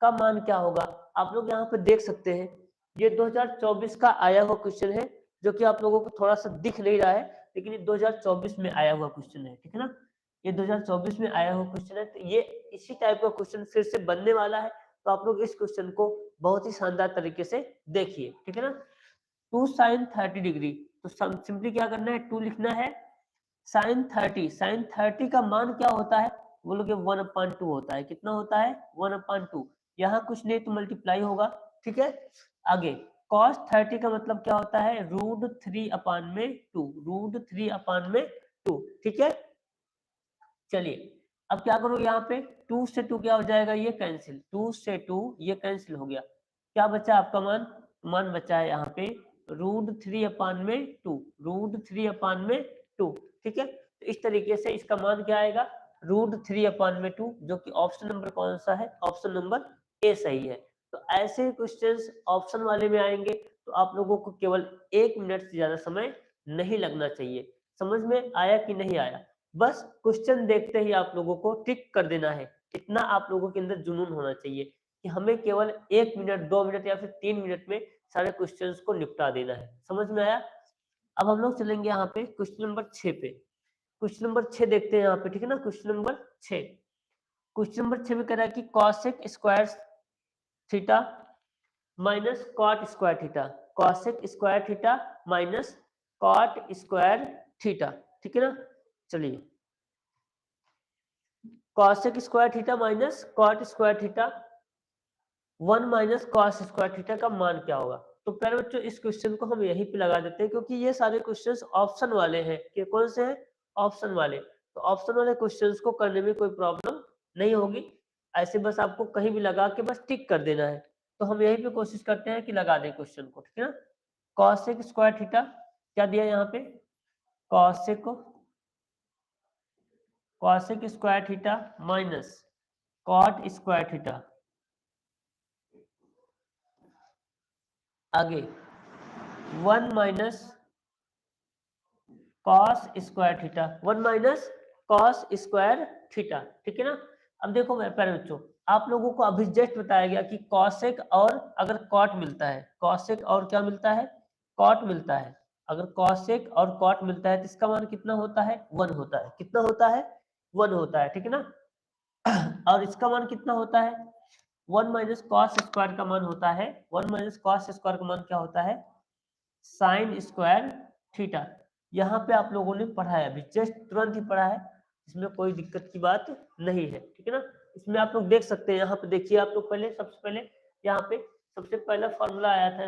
का मान क्या होगा। आप लोग यहाँ पे देख सकते हैं ये 2024 का आया हुआ क्वेश्चन है, जो कि आप लोगों को थोड़ा सा दिख नहीं रहा है, लेकिन ये 2024 में आया हुआ क्वेश्चन है, ठीक है ना। ये 2024 में आया हुआ क्वेश्चन है, तो ये इसी टाइप का क्वेश्चन फिर से बनने वाला है। तो आप लोग इस क्वेश्चन को बहुत ही शानदार तरीके से देखिए, ठीक है ना। 2 sin 30 डिग्री, तो सिंपली क्या करना है, 2 लिखना है। साइन 30 का मान क्या होता है, बोलोगे 1/2 होता है, कितना होता है 1/2। यहाँ कुछ नहीं तो मल्टीप्लाई होगा, ठीक है। आगे cos 30 का मतलब क्या होता है, √3/2, √3/2, ठीक है। चलिए अब क्या करोगे, यहाँ पे 2 से 2 क्या हो जाएगा, ये कैंसिल, 2 से 2 ये कैंसिल हो गया। क्या बचा आपका मान, मान बचा है यहाँ पे √3/2, √3/2, ठीक है। तो इस तरीके से इसका मान क्या आएगा, √3/2, जो कि ऑप्शन नंबर कौन सा है, ऑप्शन नंबर ए सही है। तो ऐसे क्वेश्चंस ऑप्शन वाले में आएंगे तो आप लोगों को केवल 1 मिनट से ज्यादा समय नहीं लगना चाहिए। समझ में आया कि नहीं आया। बस क्वेश्चन देखते ही आप लोगों को टिक कर देना है। इतना आप लोगों के अंदर जुनून होना चाहिए कि हमें केवल 1 मिनट 2 मिनट या फिर 3 मिनट में सारे क्वेश्चंस को निपटा देना है। समझ में आया। अब हम लोग चलेंगे यहाँ पे क्वेश्चन नंबर 6 पे। क्वेश्चन नंबर 6 देखते हैं यहाँ पे, ठीक है ना। क्वेश्चन नंबर 6, क्वेश्चन नंबर 6 में कह रहा है कि cosec square theta minus cot square theta, cosec square theta minus cot square theta, ठीक है ना। चलिए cosec square theta minus cot square theta 1 minus cos square theta का मान क्या होगा। तो पहले बच्चों इस क्वेश्चन को हम यहीं पे लगा देते हैं, क्योंकि ये सारे क्वेश्चंस ऑप्शन वाले हैं। कि कौन से हैं, ऑप्शन वाले। तो ऑप्शन वाले क्वेश्चंस को करने में कोई प्रॉब्लम नहीं होगी। ऐसे बस आपको कहीं भी लगा के बस टिक कर देना है। तो हम यहीं पे कोशिश करते हैं कि लगा दें क्वेश्चन को, ठीक है ना। कॉसेक स्क्वायर थीटा क्या दिया यहाँ पे, cosec cosec square theta minus cot square theta. आगे 1 minus cos square theta, 1 minus cos square theta, ठीक है ना। अब देखो मेरे प्यारे बच्चों, आप लोगों को अभी जस्ट बताया गया कि कॉसेक और अगर कॉट मिलता है, कॉसेक और क्या मिलता है, कॉट मिलता है। अगर कॉसेक और कॉट मिलता है तो इसका मान कितना होता है, 1 होता है। कितना होता है, 1 होता है, ठीक है ना। और इसका मान कितना होता है, 1 माइनस कॉस स्क्वायर का मान होता है, 1 माइनस कॉस स्क्वायर का मान क्या होता है, साइन स्क्वायर थीटा। यहाँ पे आप लोगों ने पढ़ा है, अभी जस्ट तुरंत ही पढ़ा है, इसमें कोई दिक्कत की बात नहीं है, ठीक है ना। इसमें आप लोग देख सकते हैं, यहाँ पे देखिए आप लोग पहले, सबसे पहले यहाँ पे सबसे पहला फॉर्मूला आया था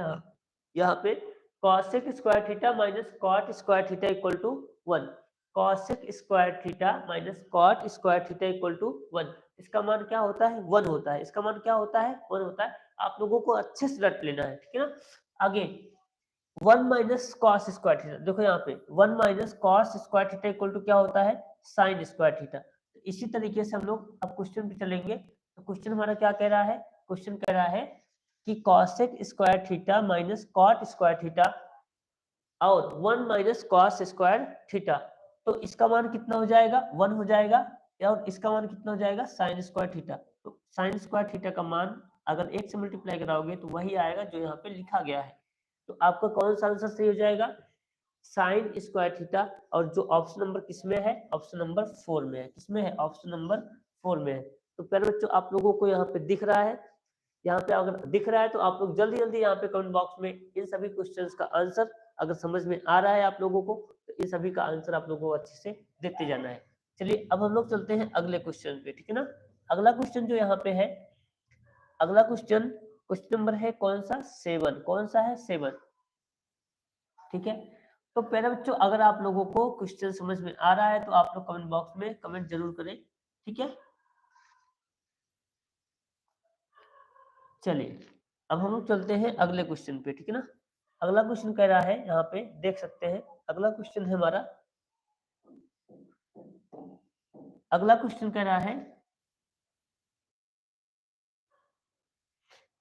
यहाँ पे cosec square theta minus cot square theta equal to 1, cosec square theta minus cot square theta equal to 1। इसका मान क्या होता है, 1 होता है। इसका मान क्या होता है, 1 होता है। आप लोगों को अच्छे से रट लेना है, ठीक है ना। आगे 1 माइनस कॉस स्क्वायर थीटा, देखो यहाँ पे 1 minus cos square theta equal to क्या होता है, साइन स्क्वायर थीटा। तो इसी तरीके से हम लोग अब क्वेश्चन पे चलेंगे। तो क्वेश्चन हमारा क्या कह रहा है, क्वेश्चन कह रहा है कि cosec square theta minus cot square theta और 1 माइनस कॉस स्क्वायर थीटा, तो इसका मान कितना हो जाएगा, 1 हो जाएगा, और इसका मान कितना हो जाएगा, साइन स्क्वायर थीटा। तो साइन स्क्वायर थीटा का मान अगर 1 से मल्टीप्लाई कराओगे तो वही आएगा जो यहाँ पे लिखा गया है। तो आपका कौन सा आंसर सही हो जाएगा, साइन स्क्वायर थीटा। और जो ऑप्शन नंबर किसमें है, ऑप्शन नंबर 4 में है। किसमें है, ऑप्शन नंबर 4 में है। तो प्यारे बच्चों, आप लोगों को यहाँ पे दिख रहा है, यहाँ पे अगर दिख रहा है तो आप लोग जल्दी जल्दी यहाँ पे कमेंट बॉक्स में इन सभी क्वेश्चंस का आंसर, अगर समझ में आ रहा है आप लोगों को, तो इन सभी का आंसर आप लोगों को अच्छे से देते जाना है। चलिए अब हम लोग चलते हैं अगले क्वेश्चन पे, ठीक है ना। अगला क्वेश्चन जो यहाँ पे है, अगला क्वेश्चन, क्वेश्चन नंबर है कौन सा, 7। कौन सा है, 7, ठीक है। तो पहले बच्चों, अगर आप लोगों को क्वेश्चन समझ में आ रहा है तो आप लोग कमेंट बॉक्स में कमेंट जरूर करें, ठीक है। चलिए अब हम लोग चलते हैं अगले क्वेश्चन पे, ठीक है ना। अगला क्वेश्चन कह रहा है, यहाँ पे देख सकते हैं, अगला क्वेश्चन है हमारा, अगला क्वेश्चन कह रहा है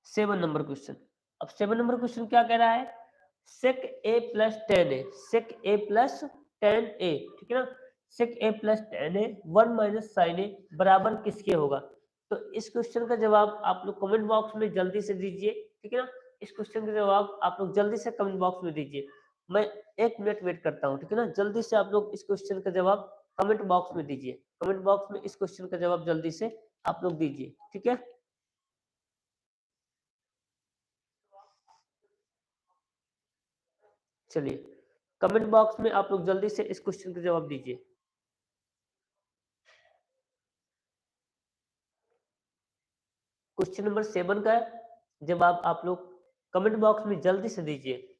7 नंबर क्वेश्चन। अब 7 नंबर क्वेश्चन क्या कह रहा है, सेक ए प्लस 10 ए, सेक ए प्लस 10 ए, ठीक है ना। सेक ए प्लस 10 ए 1 माइनस साइन ए बराबर किसके होगा। तो इस क्वेश्चन का जवाब आप लोग कमेंट बॉक्स में जल्दी से दीजिए, ठीक है ना। इस क्वेश्चन का जवाब आप लोग जल्दी से कमेंट बॉक्स में दीजिए। मैं 1 मिनट वेट करता हूँ, ठीक है ना। जल्दी से आप लोग इस क्वेश्चन का जवाब कमेंट बॉक्स में दीजिए, कमेंट बॉक्स में इस क्वेश्चन का जवाब जल्दी से आप लोग दीजिए, ठीक है। चलिए कमेंट बॉक्स में आप लोग जल्दी से इस क्वेश्चन का जवाब दीजिए। क्वेश्चन नंबर 7 का जवाब आप लोग कमेंट बॉक्स में जल्दी से दीजिए।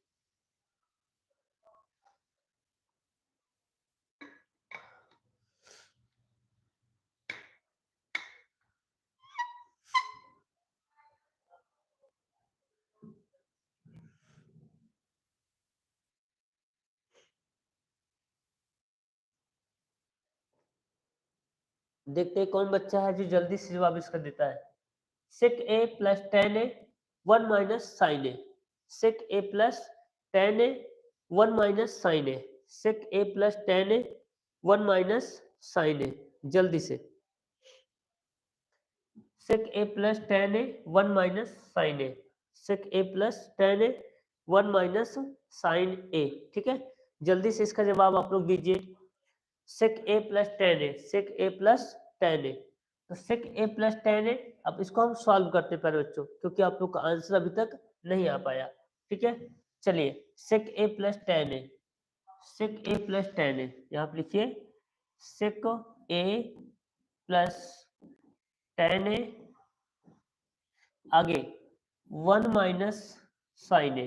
देखते हैं कौन बच्चा है जो जल्दी से जवाब इसका देता है। सेक ए प्लस 10 ए 1 माइनस साइन ए, सेक ए प्लस 10 ए 1 माइनस साइन ए, सेक ए प्लस 10 ए 1 माइनस साइन ए, जल्दी से। सेक ए plus 10 A 1 minus sign A, sec A plus 10 A 1 minus sign A, ठीक है। जल्दी से इसका जवाब आप लोग दीजिए। सेक ए प्लस 10 ए, सेक ए प्लस 10 ए, तो सेक ए प्लस 10 ए, अब इसको हम सॉल्व करते हैं पहले बच्चों, क्योंकि आप लोग का आंसर अभी तक नहीं आ पाया, ठीक है। चलिए सेक ए प्लस 10 ए, सेक ए प्लस 10 ए, यहाँ पे लिखिए सेक ए प्लस 10 ए, आगे 1 minus sign A,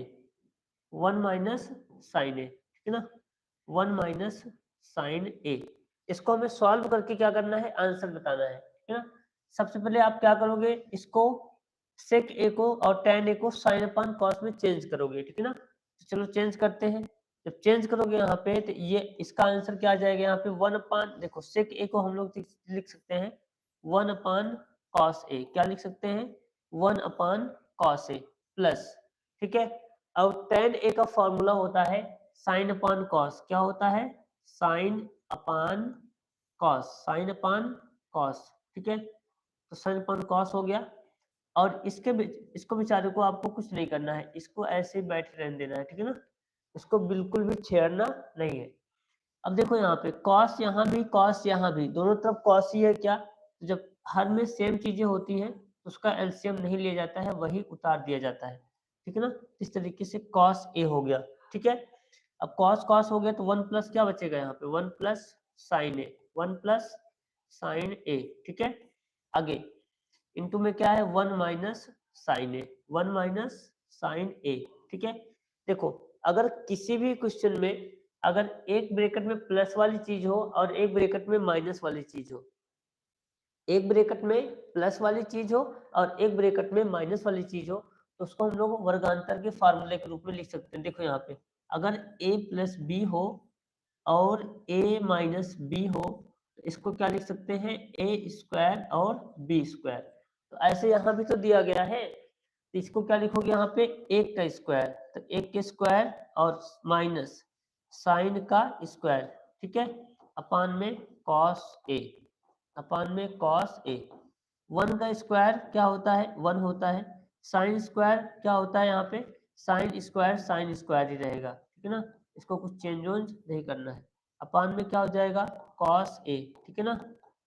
1 minus sign A, ठीक है ना, 1 माइनस साइन ए। इसको हमें सॉल्व करके क्या करना है, आंसर बताना है, ठीक है ना। सबसे पहले आप क्या करोगे, इसको सेक ए को और tan ए को साइन अपान कॉस में चेंज करोगे, ठीक है ना। तो चलो चेंज करते हैं। जब चेंज करोगे यहाँ पे तो ये इसका आंसर क्या आ जाएगा, यहाँ पे 1 अपान, देखो सेक ए को हम लोग लिख सकते हैं 1 अपान कॉस ए, क्या लिख सकते हैं 1 अपान कॉस ए प्लस, ठीक है। अब tan ए का फॉर्मूला होता है साइन अपान कॉस, क्या होता है sine upon cos, sine upon cos, ठीक है। तो साइन अपान कॉस हो गया, और इसको बेचारे को आपको कुछ नहीं करना है, इसको ऐसे ही बैठे रहने देना है, ठीक है ना। इसको बिल्कुल भी छेड़ना नहीं है। अब देखो यहाँ पे कॉस यहाँ भी, कॉस यहाँ भी, दोनों तरफ कॉस ही है क्या, तो जब हर में सेम चीजें होती हैं तो उसका एलसीएम नहीं लिया जाता है, वही उतार दिया जाता है, ठीक है ना। इस तरीके से कॉस ए हो गया, ठीक है। अब कॉस कॉस हो गया तो 1 प्लस क्या बचेगा यहाँ पे 1 plus sign A, 1 plus sign A, ठीक है। आगे इनटू में क्या है 1 minus sign A, 1 minus sign A, ठीक है। देखो अगर किसी भी क्वेश्चन में अगर एक ब्रैकेट में प्लस वाली चीज हो और एक ब्रैकेट में माइनस वाली चीज हो, एक ब्रैकेट में प्लस वाली चीज हो और एक ब्रैकेट में माइनस वाली चीज हो, तो उसको हम लोग वर्गांतर के फार्मूले के रूप में लिख सकते हैं। देखो यहाँ पे अगर a प्लस बी हो और a माइनस बी हो तो इसको क्या लिख सकते हैं, a स्क्वायर और b स्क्वायर। तो ऐसे यहाँ भी तो दिया गया है, तो इसको क्या लिखोगे यहाँ पे, एक का स्क्वायर, तो एक के स्क्वायर और माइनस साइन का स्क्वायर, ठीक है, अपान में कॉस ए, अपान में कॉस ए। वन का स्क्वायर क्या होता है, वन होता है। साइन स्क्वायर क्या होता है, यहाँ पे साइन स्क्वायर ही रहेगा, ठीक है ना, इसको कुछ चेंज वेंज नहीं करना है। अपान में क्या हो जाएगा, कॉस ए, ठीक है ना।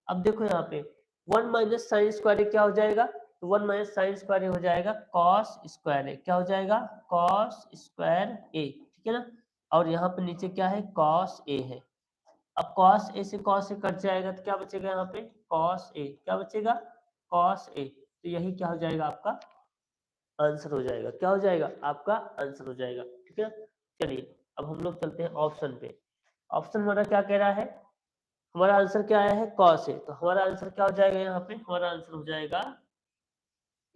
अब देखो यहाँ पे वन माइनस साइन स्क्वायर क्या हो जाएगा, तो वन माइनस साइन स्क्वायर हो जाएगा कॉस स्क्वायर ए, क्या हो जाएगा, कॉस स्क्वायर ए, ठीक है ना। और यहाँ पे नीचे क्या है, कॉस ए है। अब कॉस ए से कॉस ए कट जाएगा तो क्या बचेगा यहाँ पे, कॉस ए, क्या बचेगा, कॉस ए। तो यही क्या हो जाएगा, आपका आंसर हो जाएगा, क्या हो जाएगा, आपका आंसर हो जाएगा, ठीक है। चलिए अब हम लोग चलते हैं ऑप्शन पे। ऑप्शन हमारा क्या कह रहा है, हमारा आंसर क्या आया है, कॉस ए, तो हमारा आंसर क्या हो जाएगा, यहाँ पे हमारा आंसर हो जाएगा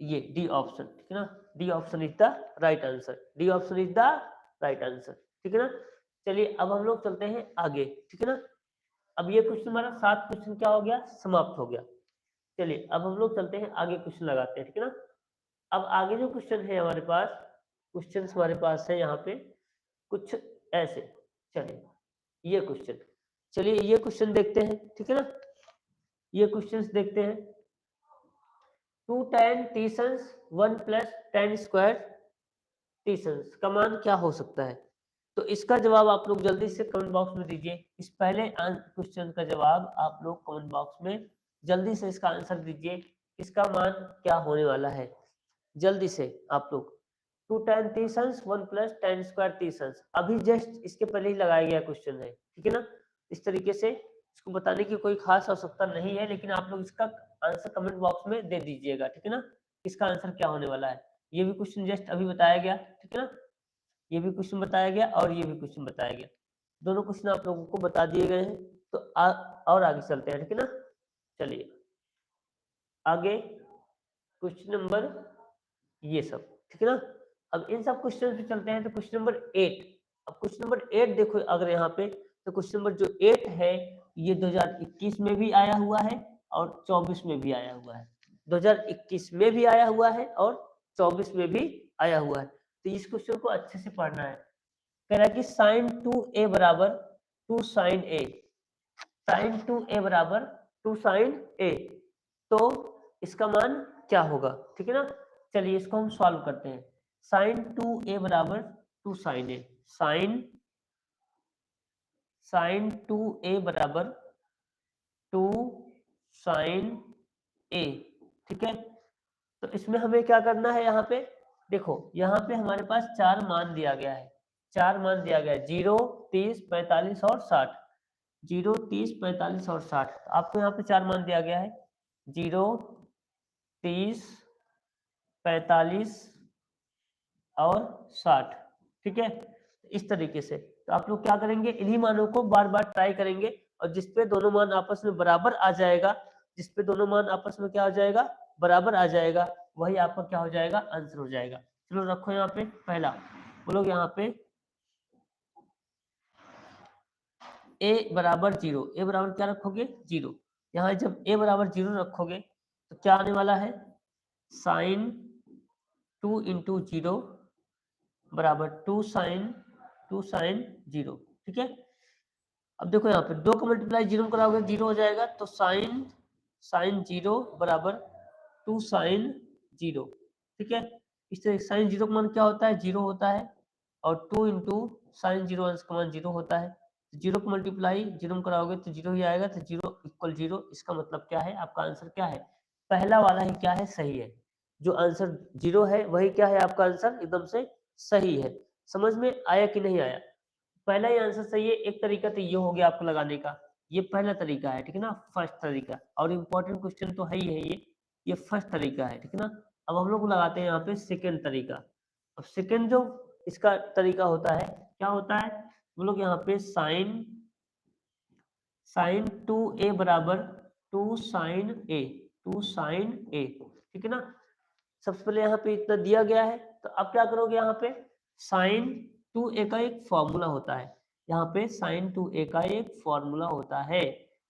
ये डी ऑप्शन, ठीक है ना। D option is the right answer, D option is the right answer, ठीक है ना। चलिए अब हम लोग चलते हैं आगे, ठीक है ना। अब ये क्वेश्चन हमारा 7 क्वेश्चन क्या हो गया, समाप्त हो गया। चलिए अब हम लोग चलते हैं आगे, क्वेश्चन लगाते हैं, ठीक है ना। अब आगे जो क्वेश्चन है हमारे पास, क्वेश्चन हमारे पास है यहाँ पे कुछ ऐसे। चलिए ये क्वेश्चन, चलिए ये क्वेश्चन देखते हैं, ठीक है ना। ये क्वेश्चंस देखते हैं। 2 tan टीसन्स 1 प्लस tan स्क्वायर टीसन्स का मान क्या हो सकता है। तो इसका जवाब आप लोग जल्दी से कमेंट बॉक्स में दीजिए। इस पहले क्वेश्चन का जवाब आप लोग कमेंट बॉक्स में जल्दी से इसका आंसर दीजिए, इसका मान क्या होने वाला है, जल्दी से आप लोग। 2 tan टीसन्स 1 प्लस tan स्क्वायर टीसन्स, अभी जस्ट इसके पहले ही लगाया गया क्वेश्चन है, ठीक है ना। इस तरीके से इसको बताने की कोई खास आवश्यकता नहीं है, लेकिन आप लोग इसका आंसर कमेंट बॉक्स में दे दीजिएगा, ठीक है ना। इसका आंसर क्या होने वाला है, ये भी क्वेश्चन जस्ट अभी बताया गया, ठीक है ना। ये भी क्वेश्चन बताया गया और ये भी क्वेश्चन बताया गया, दोनों क्वेश्चन आप लोगों को बता दिए गए हैं। तो और आगे चलते हैं, ठीक है ना। चलिए आगे क्वेश्चन नंबर ये सब, ठीक है ना। अब इन सब क्वेश्चन पे चलते हैं, तो क्वेश्चन नंबर 8। अब क्वेश्चन नंबर 8 देखो अगर यहाँ पे, तो क्वेश्चन नंबर जो 8 है ये 2021 में भी आया हुआ है और 24 में भी आया हुआ है। 2021 में भी आया हुआ है और 24 में भी आया हुआ है। तो इस क्वेश्चन को अच्छे से पढ़ना है। कह रहा है कि साइन 2a बराबर 2 साइन ए, साइन 2a बराबर 2 साइन ए, तो इसका मान क्या होगा, ठीक है ना। चलिए इसको हम सॉल्व करते हैं। साइन 2a बराबर 2 साइन ए, साइन साइन 2a बराबर 2 साइन ए, ठीक है। तो इसमें हमें क्या करना है, यहाँ पे देखो, यहाँ पे हमारे पास 4 मान दिया गया है, 4 मान दिया गया है, 0, 30, 45 और 60। 0, 30, 45 और 60, तो आपको यहाँ पे 4 मान दिया गया है, 0, 30, 45 और 60, ठीक है। इस तरीके से तो आप लोग क्या करेंगे, इन्हीं मानों को बार बार ट्राई करेंगे, और जिसपे दोनों मान आपस में बराबर आ जाएगा, जिसपे दोनों मान आपस में क्या हो जाएगा, बराबर आ जाएगा, वही आपका क्या हो जाएगा, आंसर हो जाएगा। चलो रखो यहाँ पे पहला, बोलो यहाँ पे a बराबर 0, a बराबर क्या रखोगे, 0। यहाँ जब a बराबर 0 रखोगे तो क्या आने वाला है, साइन 2 इंटू 0 बराबर 2 साइन 0, ठीक है। अब देखो यहाँ पे 2 का मल्टीप्लाई 0 कराओगे 0 हो जाएगा, तो साइन साइन 0 बराबर 2 साइन 0, ठीक है। इस तरह साइन 0 का मान क्या होता है, 0 होता है, और 2 इंटू साइन 0 अंश का मान 0 होता है। 0 को मल्टीप्लाई 0 में कराओगे तो 0 ही आएगा, तो 0 इक्वल 0, इसका मतलब क्या है, आपका आंसर क्या है, पहला वाला ही क्या है, सही है। जो आंसर 0 है वही क्या है, आपका आंसर एकदम से सही है। समझ में आया कि नहीं आया, पहला ही आंसर सही है। एक तरीका तो ये हो गया आपको लगाने का, ये पहला तरीका है, ठीक है ना, फर्स्ट तरीका, और इम्पोर्टेंट क्वेश्चन तो है ही है ये फर्स्ट तरीका है, ठीक है ना। अब हम लोग लगाते हैं यहाँ पे सेकेंड तरीका। अब सेकेंड जो इसका तरीका होता है, क्या होता है, हम लोग यहाँ पे साइन साइन 2a बराबर 2 साइन ए, 2 साइन ए, ठीक है ना। सबसे पहले यहाँ पे इतना दिया गया है, तो आप क्या करोगे यहाँ पे साइन 2a का एक फॉर्मूला होता है, यहाँ पे साइन 2a का एक फॉर्मूला होता है,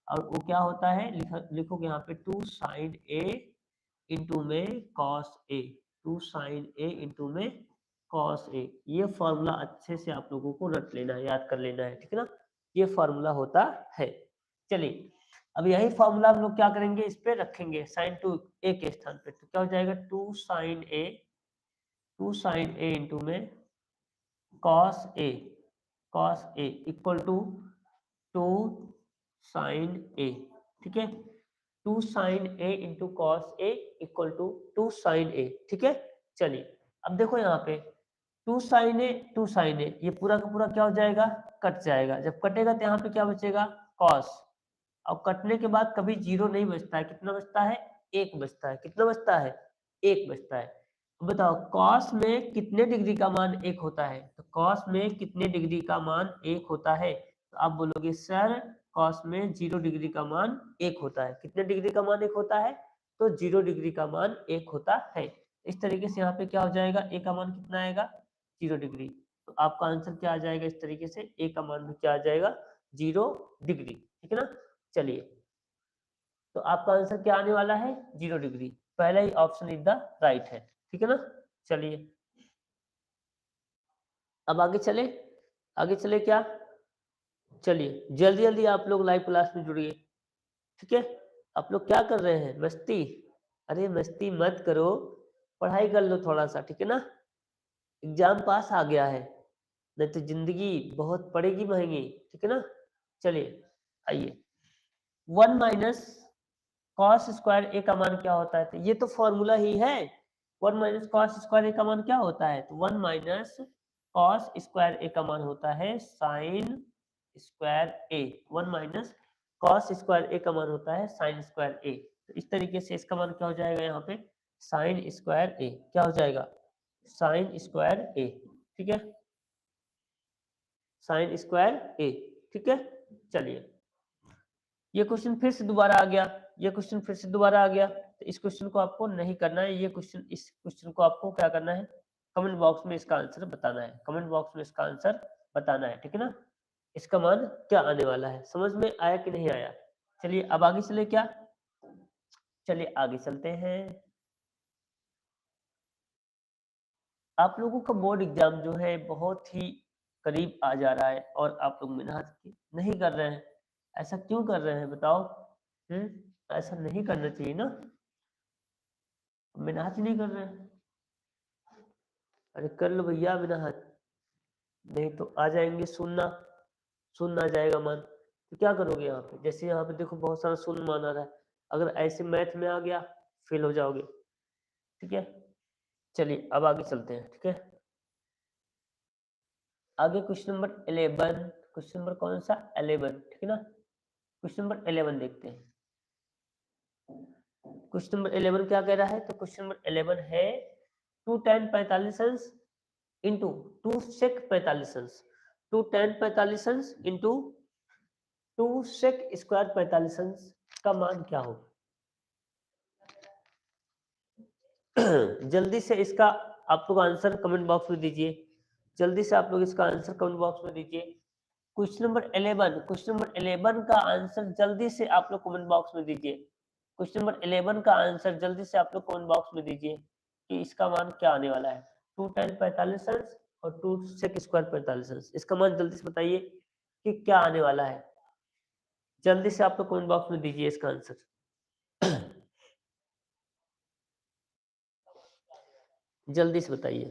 और वो क्या होता है लिखोगे यहाँ पे 2 साइन a इंटू में cos A, 2 sin A into में कॉस ए। ये फॉर्मूला अच्छे से आप लोगों को रट लेना है, याद कर लेना है, ठीक है ना। ये फॉर्मूला होता है। चलिए अब यही फॉर्मूला हम लोग क्या करेंगे, इस पे रखेंगे साइन 2a के स्थान पे, तो क्या हो जाएगा 2 साइन ए इंटू में cos A, cos A equal to 2 sin A, ठीक है। 2 sin A into cos A equal to 2 sin A, ठीक है। चलिए अब देखो यहाँ पे 2 साइन ए 2 साइन ए, ये पूरा का पूरा क्या हो जाएगा, कट जाएगा। जब कटेगा तो यहाँ पे क्या बचेगा कॉस, और कटने के बाद कभी जीरो नहीं बचता है, कितना बचता है एक बचता है, कितना बचता है एक बचता है। बताओ कॉस में कितने डिग्री का मान एक होता है, तो कॉस में कितने डिग्री का मान एक होता है, तो आप बोलोगे सर कॉस में 0 डिग्री का मान एक होता है। कितने डिग्री का मान एक होता है, तो 0 डिग्री का मान एक होता है। इस तरीके से यहाँ पे क्या हो जाएगा, ए का मान कितना आएगा 0 डिग्री, तो आपका आंसर क्या आ जाएगा, इस तरीके से ए का मान भी क्या आ जाएगा 0 डिग्री, ठीक है ना। चलिए तो आपका आंसर क्या आने वाला है 0 डिग्री, पहला ही ऑप्शन इज द राइट है, ठीक है ना। चलिए अब आगे चले, आगे चले क्या, चलिए जल्दी जल्दी आप लोग लाइव क्लास में जुड़िए, ठीक है। आप लोग क्या कर रहे हैं, मस्ती, अरे मस्ती मत करो, पढ़ाई कर लो थोड़ा सा, ठीक है ना। एग्जाम पास आ गया है, नहीं तो जिंदगी बहुत पड़ेगी महंगी, ठीक है ना। चलिए आइए 1 माइनस कॉस स्क्वायर ए का मान क्या होता है, तो ये तो फॉर्मूला ही है। 1 माइनस कॉस स्क्वायर ए का मान क्या होता है, तो 1 माइनस कॉस स्क्वायर ए का मान होता है साइन स्क्वायर ए, 1 माइनस कॉस स्क्वायर ए का मान होता है साइन स्क्वायर ए। तो इस तरीके से इसका मान क्या हो जाएगा यहाँ पे साइन स्क्वायर ए, क्या हो जाएगा साइन स्क्वायर ए, ठीक है, साइन स्क्वायर ए, ठीक है। चलिए ये क्वेश्चन फिर से दोबारा आ गया, ये क्वेश्चन फिर से दोबारा आ गया, तो इस क्वेश्चन को आपको नहीं करना है, ये क्वेश्चन, इस क्वेश्चन को आपको क्या करना है, कमेंट बॉक्स में इसका आंसर बताना है, कमेंट बॉक्स में इसका आंसर बताना है, ठीक है ना। इसका मान क्या आने वाला है, समझ में आया कि नहीं आया। चलिए अब आगे चले क्या, चलिए आगे चलते हैं। आप लोगों का बोर्ड एग्जाम जो है बहुत ही करीब आ जा रहा है, और आप लोग मेहनत नहीं कर रहे हैं, ऐसा क्यों कर रहे हैं बताओ। ऐसा नहीं करना चाहिए ना, मेहनत ही नहीं कर रहे हैं। अरे कर लो भैया मेहनत, नहीं तो आ जाएंगे शून्य, शून्य आ जाएगा मान, तो क्या करोगे यहाँ पे, जैसे यहाँ पे देखो बहुत सारा शून्य मान आ रहा है, अगर ऐसे मैथ में आ गया फेल हो जाओगे, ठीक है। चलिए अब आगे चलते हैं, ठीक है। आगे क्वेश्चन नंबर 11, क्वेश्चन नंबर कौन सा 11, ठीक है ना। क्वेश्चन नंबर 11 देखते हैं, क्वेश्चन नंबर 11 क्या कह रहा है, तो क्वेश्चन नंबर 11 है 2 tan 45 अंश इंटू 2 sec 45 अंश, 2 tan 45 अंश इंटू 2 sec स्क्वायर 45 अंश का मान क्या हो। जल्दी से इसका आप लोग आंसर कमेंट बॉक्स में दीजिए, जल्दी से आप लोग इसका आंसर कमेंट बॉक्स में दीजिए। क्वेश्चन नंबर 11, क्वेश्चन नंबर 11 का आंसर जल्दी से आप लोग कमेंट बॉक्स में दीजिए, क्वेश्चन नंबर 11 का आंसर जल्दी से आप लोग कमेंट बॉक्स में दीजिए कि इसका मान क्या आने वाला है। 2 tan 45 अंश और 2 sec स्क्वायर 45 अंश, इसका मान जल्दी से बताइए कि क्या आने वाला है, जल्दी से आप लोग कमेंट बॉक्स में दीजिए इसका आंसर। जल्दी से बताइए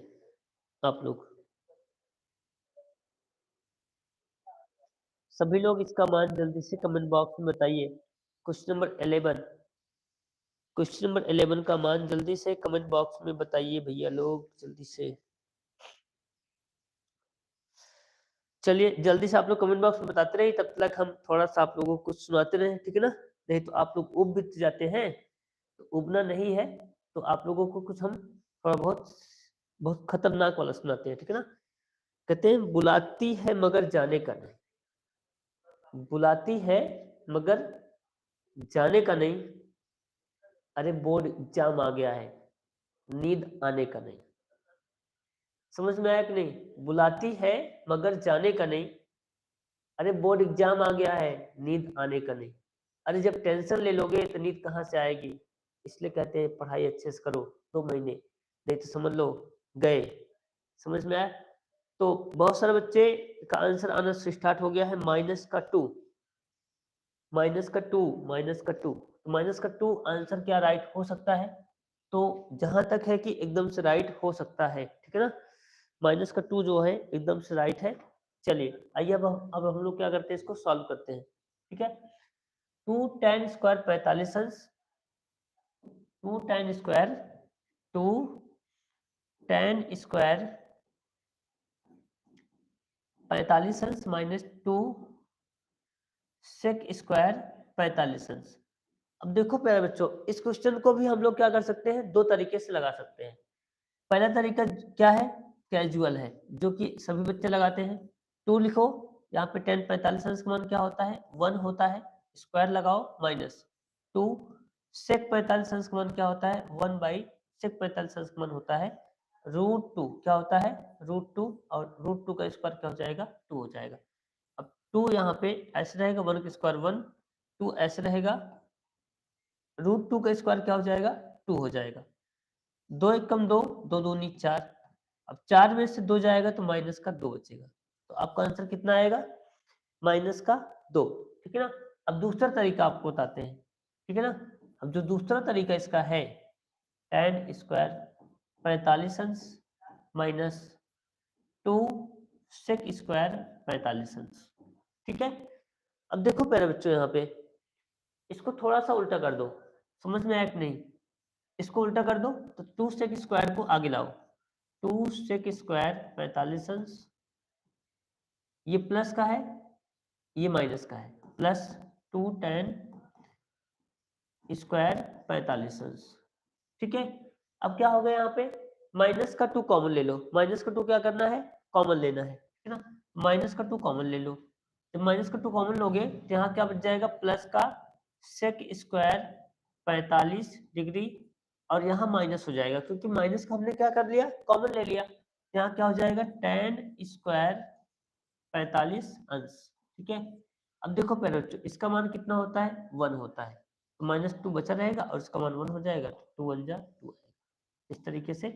आप लोग, सभी लोग इसका मान जल्दी से कमेंट बॉक्स में बताइए। क्वेश्चन नंबर 11, क्वेश्चन नंबर 11 का मान जल्दी से कमेंट बॉक्स में बताइए भैया लोग, जल्दी से। चलिए जल्दी से आप लोग कमेंट बॉक्स में बताते रहिए, तब तक हम थोड़ा सा आप लोगों को कुछ सुनाते रहे, ठीक है ना। नहीं तो आप लोग उब भी जाते हैं, तो उबना नहीं है, तो आप लोगों को कुछ हम थोड़ा बहुत बहुत खतरनाक वाला सुनाते हैं, ठीक है ना। कहते हैं बुलाती है मगर जाने का नहीं, बुलाती है मगर जाने का नहीं, अरे बोर्ड एग्जाम आ गया है, नींद आने का नहीं। समझ में आया कि नहीं? बुलाती है मगर जाने का नहीं। अरे बोर्ड एग्जाम आ गया है, नींद आने का नहीं। अरे जब टेंशन ले लोगे तो नींद कहाँ से आएगी? इसलिए कहते हैं पढ़ाई अच्छे से करो 2 महीने, नहीं तो समझ लो गए। समझ में आया? तो बहुत सारे बच्चे का आंसर आना स्टार्ट हो गया है -2, -2, -2। तो -2 आंसर क्या राइट हो सकता है? तो जहां तक है कि एकदम से राइट हो सकता है, ठीक है ना? -2 जो है एकदम से राइट है। चलिए आइए अब हम लोग क्या करते हैं, इसको सॉल्व करते हैं। ठीक है, 2 tan² 45 अंश, 2 tan² 2 tan² 45 अंश -2 sec² 45 अंश। अब देखो प्यारे बच्चों, इस क्वेश्चन को भी हम लोग क्या कर सकते हैं, दो तरीके से लगा सकते हैं। पहला तरीका क्या है, कैजुअल है, जो कि सभी बच्चे लगाते हैं। 2 लिखो, यहाँ पे 10 45 अंश का मान क्या होता है, 1 होता है, स्क्वायर लगाओ -2 sec 45 अंश का मान क्या होता है, 1/sec 45 अंश का मान होता है √2। क्या होता है, √2, और √2 का स्क्वायर क्या हो जाएगा, 2 हो जाएगा। अब 2 यहाँ पे ऐसे रहेगा, 1 का स्क्वायर 1, 2 ऐसे रहेगा, √2 का स्क्वायर क्या हो जाएगा, 2 हो जाएगा। 2 एक कम 2, 2 दूनी 4। अब 4 में से 2 जाएगा तो माइनस का 2 बचेगा। तो आपका आंसर कितना आएगा, -2। ठीक है ना? अब दूसरा तरीका आपको बताते हैं। ठीक है ना? अब जो दूसरा तरीका इसका है, tan² 45 अंश -2 sec² 45 अंश। ठीक है? अब देखो प्यारे बच्चों, यहाँ पे इसको थोड़ा सा उल्टा कर दो, समझ में आया कि नहीं? इसको उल्टा कर दो तो 2 sec² को आगे लाओ, 2 sec² 45 अंश, ये प्लस का है, ये माइनस का है, +2 tan² 45 अंश। ठीक है, अब क्या हो गया, यहाँ पे -2 कॉमन ले लो। -2 क्या करना है, कॉमन लेना है, ठीक है ना? -2 कॉमन ले लो। जब -2 कॉमन लोगे तो यहाँ क्या बच जाएगा, प्लस का sec² 45 डिग्री, और यहाँ माइनस हो जाएगा, क्योंकि माइनस का हमने क्या कर लिया, कॉमन ले लिया। यहाँ क्या हो जाएगा, tan² 45 अंश। ठीक है, अब देखो पहले बच्चों, इसका मान कितना होता है, 1 होता है, तो -2 बचा रहेगा और इसका मान 1 हो जाएगा, तो 2 1 जा 2। इस तरीके से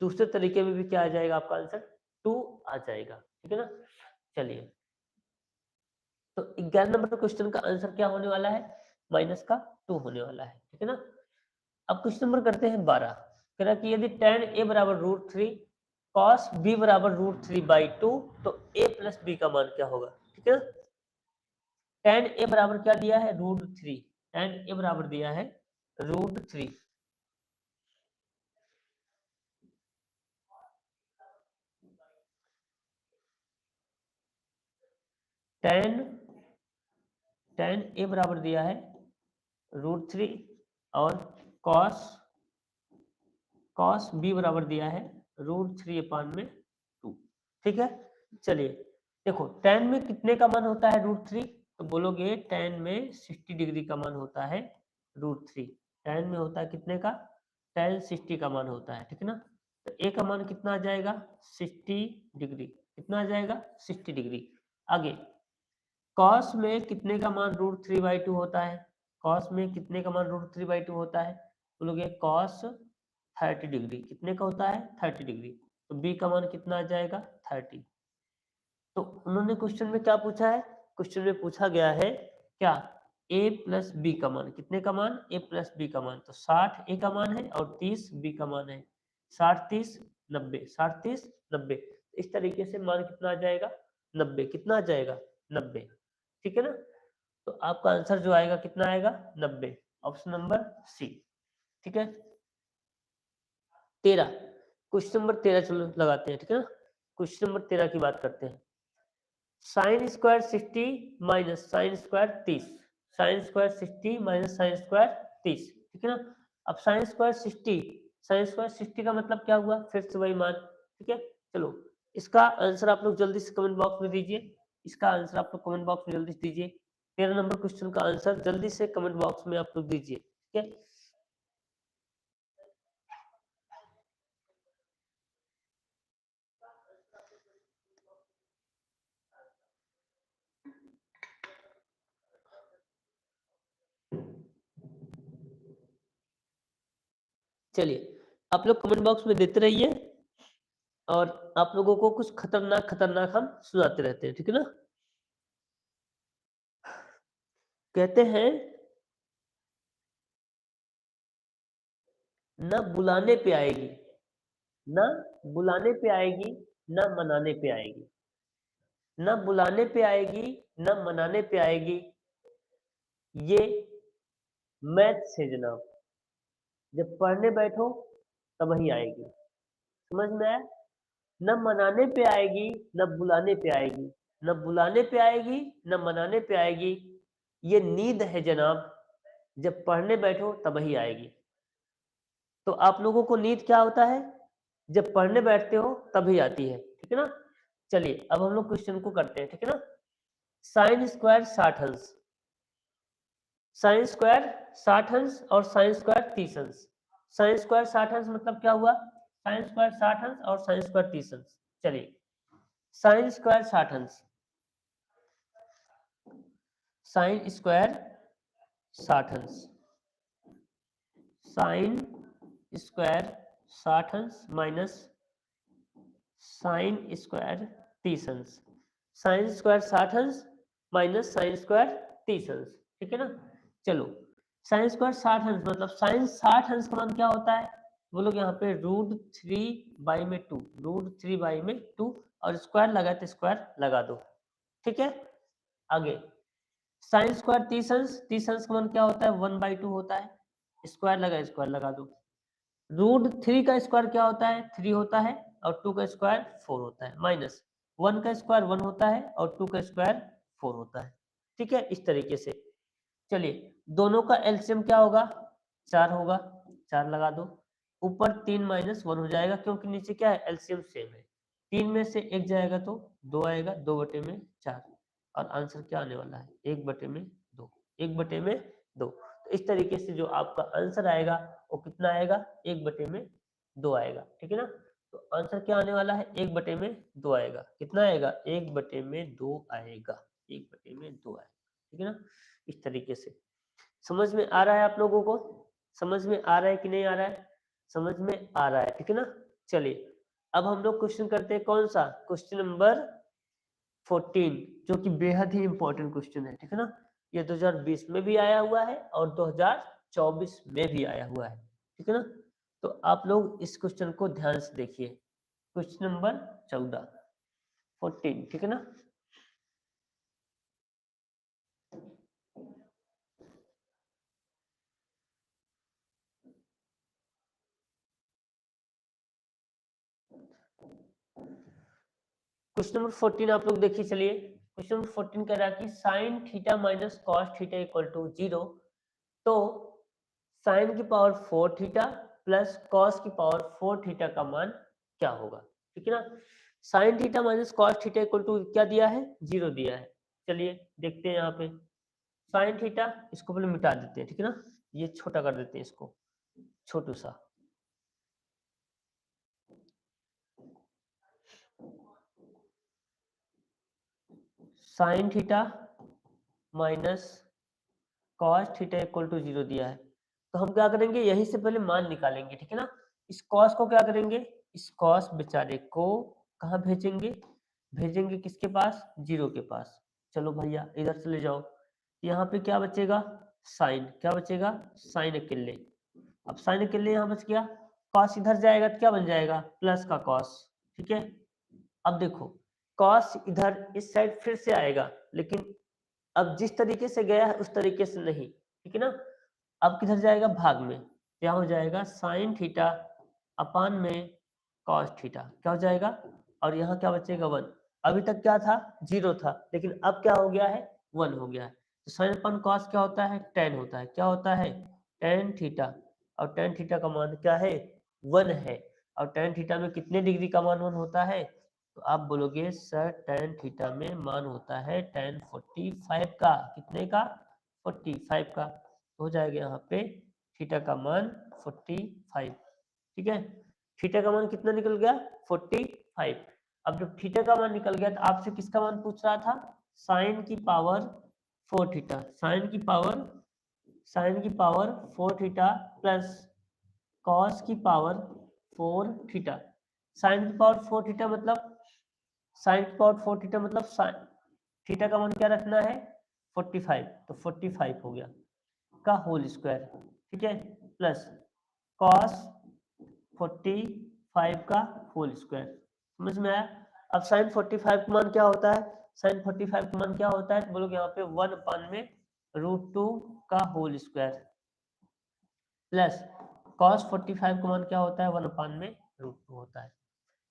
दूसरे तरीके में भी क्या आ जाएगा, आपका आंसर 2 आ जाएगा। ठीक है ना? चलिए, तो 11 नंबर क्वेश्चन का आंसर क्या होने वाला है, -2 होने वाला है। ठीक है ना? अब क्वेश्चन नंबर करते हैं 12। कह रहा कि यदि tan a बराबर √3 cos b बराबर √3/2, तो a प्लस b का मान क्या होगा। ठीक है ना? tan a बराबर क्या दिया है, √3। tan a बराबर दिया है √3। tan tan a बराबर दिया है √3, और cos b बराबर दिया है √3/2। ठीक है, चलिए देखो, tan में कितने का मान होता है √3, तो बोलोगे tan में 60 डिग्री का मान होता है √3। tan में होता है कितने का, tan 60 का मान होता है। ठीक है ना? तो a का मान कितना आ जाएगा, 60 डिग्री। कितना आ जाएगा, 60 डिग्री। आगे cos में कितने का मान √3/2 होता है, cos में कितने का मान √3/2 होता है, बोलोगे cos 30 डिग्री। कितने का होता है, 30 डिग्री। तो b का मान कितना आ जाएगा, 30। तो उन्होंने क्वेश्चन में क्या पूछा है, क्वेश्चन में पूछा गया है क्या, a प्लस बी का मान। कितने का मान, a प्लस बी का मान। तो 60 a का मान है और 30 b का मान है। 60 30 90, 60 30 90। इस तरीके से मान कितना आ जाएगा, 90। कितना आ जाएगा, 90। ठीक है ना? तो आपका आंसर जो आएगा कितना आएगा, 90। Option number C. ठीक है, 13, क्वेश्चन नंबर 13 चलो लगाते हैं। ठीक है ना? क्वेश्चन नंबर 13 की बात करते हैं। sin² 60 minus sin² 30, sin² 60 minus sin² 30। ठीक है ना? अब sin² 60, sin² 60 का मतलब क्या हुआ, फिर से वही मान। ठीक है, चलो इसका आंसर आप लोग जल्दी से कमेंट बॉक्स में दीजिए। इसका आंसर आप लोग कमेंट बॉक्स में जल्दी से दीजिए। 13 नंबर क्वेश्चन का आंसर जल्दी से कमेंट बॉक्स में आप लोग दीजिए। ठीक है, चलिए, आप लोग कमेंट बॉक्स में देते रहिए और आप लोगों को कुछ खतरनाक हम सुनाते रहते हैं, ठीक है ना? कहते हैं, ना बुलाने पे आएगी, ना बुलाने पे आएगी, ना मनाने पे आएगी। ना बुलाने पे आएगी, ना मनाने पे आएगी, ये मैथ्स है जनाब। जब पढ़ने बैठो तब वही आएगी। समझ में आया? ना मनाने पे आएगी, ना बुलाने पे आएगी। ना बुलाने पे आएगी, ना मनाने पे आएगी, ये नींद है जनाब। जब पढ़ने बैठो तब वही आएगी। तो आप लोगों को नींद क्या होता है? जब पढ़ने बैठते हो तभी आती है, ठीक है ना? चलिए अब हम लोग क्वेश्चन को करते हैं, ठीक है ना? साइन स्क्वायर 60 अंश, साइन स्क्वायर 60 अंश और साइन स्क्वायर 30 अंश। साइन स्क्वायर 60 अंश मतलब क्या हुआ? साइन स्क्वायर 60 अंश और साइन स्क्वायर 30 अंश। चलिए, साइन स्क्वायर 60 अंश, साइन स्क्वायर 60 अंश, साइन स्क्वायर 60 अंश माइनस साइन स्क्वायर 30 अंश। साइन स्क्वायर 60 अंश माइनस साइन स्क्वायर 30 अंश, ठीक है ना? चलो, साइन स्क्वायर 60 अंश मतलब साइन 60 अंश का मान क्या होता है? वो लोग यहाँ पे √3/2, √3/2 और स्क्वायर लगा तो स्क्वायर लगा दो, ठीक है? आगे साइन स्क्वायर 30 अंश, 30 अंश का मान क्या होता है? 1/2 होता है, स्क्वायर लगा दो। √3 का स्क्वायर क्या होता है? 3 होता है और 2 का स्क्वायर 4 होता है, माइनस 1 का स्क्वायर 1 होता है और 2 का स्क्वायर 4 होता है, ठीक है? इस तरीके से। चलिए, दोनों का एलसीएम क्या होगा? 4 होगा, 4 लगा दो। ऊपर 3 माइनस 1 हो जाएगा क्योंकि नीचे क्या है? एलसीएम सेम है। 3 में से 1 जाएगा तो 2 आएगा, 2/4 और आंसर क्या आने वाला है? 1/2, 1/2। तो इस तरीके से जो आपका आंसर आएगा वो कितना आएगा? 1/2 आएगा, ठीक है ना? तो आंसर क्या आने वाला है? 1/2 आएगा। कितना आएगा? 1/2 आएगा, 1/2 आएगा, ठीक है ना? इस तरीके से। समझ में आ रहा है आप लोगों को? समझ में आ रहा है कि नहीं आ रहा है? समझ में आ रहा है, ठीक है ना? चलिए, अब हम लोग क्वेश्चन करते हैं कौन सा? क्वेश्चन नंबर 14, जो कि बेहद ही इंपॉर्टेंट क्वेश्चन है, ठीक है ना? ये 2020 में भी आया हुआ है और 2024 में भी आया हुआ है, ठीक है ना? तो आप लोग इस क्वेश्चन को ध्यान से देखिए। क्वेश्चन नंबर 14, 14, ठीक है ना? क्वेश्चन नंबर 14 आप लोग देखिए। चलिए, क्वेश्चन नंबर 14 कह रहा है कि sine theta minus cos theta equal to 0। तो साइन की पावर 4 थीटा प्लस कॉस की पावर 4 थीटा का मान क्या होगा? ठीक है ना? Sine theta minus cos theta equal to क्या दिया है? 0 दिया है। चलिए देखते हैं यहाँ पे। साइन थीटा इसको पहले मिटा देते हैं, ठीक है ना? ये छोटा कर देते हैं इसको, छोटू सा। Sine theta minus cos theta equal to 0 दिया है। तो हम क्या करेंगे? यहीं से पहले मान निकालेंगे, ठीक है ना? इस कॉस को क्या करेंगे? इस कॉस बेचारे को कहाँ भेजेंगे? भेजेंगे किसके पास? 0 के पास। चलो भैया इधर चले जाओ। यहाँ पे क्या बचेगा? साइन। क्या बचेगा? साइन अकेले। अब साइन अकेले यहाँ बच गया। कॉस इधर जाएगा तो क्या बन जाएगा? प्लस का कॉस, ठीक है? अब देखो, कॉस इधर इस साइड फिर से आएगा, लेकिन अब जिस तरीके से गया है उस तरीके से नहीं, ठीक है ना? अब किधर जाएगा? भाग में। क्या हो जाएगा? साइन थीटा अपान में कॉस थीटा। क्या हो जाएगा? और यहाँ क्या बचेगा? 1। अभी तक क्या था? 0 था, लेकिन अब क्या हो गया है? 1 हो गया है। तो साइन अपन कॉस क्या होता है? tan होता है। क्या होता है? tan theta. और tan थीटा का मान क्या है? 1 है। और tan थीटा में कितने डिग्री का मान 1 होता है? तो आप बोलोगे सर tan थीटा में मान होता है tan 45 का। कितने का? 45 का। हो जाएगा यहाँ पे थीटा का मान 45, ठीक है? थीटा का मान कितना निकल गया? 45। अब जब थीटा का मान निकल गया तो आपसे किसका मान पूछ रहा था? साइन की पावर 4 थीटा। साइन की पावर 4 थीटा प्लस कॉस की पावर 4 थीटा, साइन की पावर 4 थीटा मतलब साइन की पावर 4 थीटा मतलब साइन थीटा का मान क्या रखना है 45, तो 45 हो गया का होल स्क्वायर, ठीक है, प्लस कॉस 45 का होल स्क्वायर। समझ में आया? अब साइन 45 का मान क्या होता है, साइन 45 का मान क्या होता है, तो बोलोगे यहाँ पे 1 में √2 का होल स्क्वायर प्लस कॉस 45 का मान क्या होता है 1 में √2 होता है।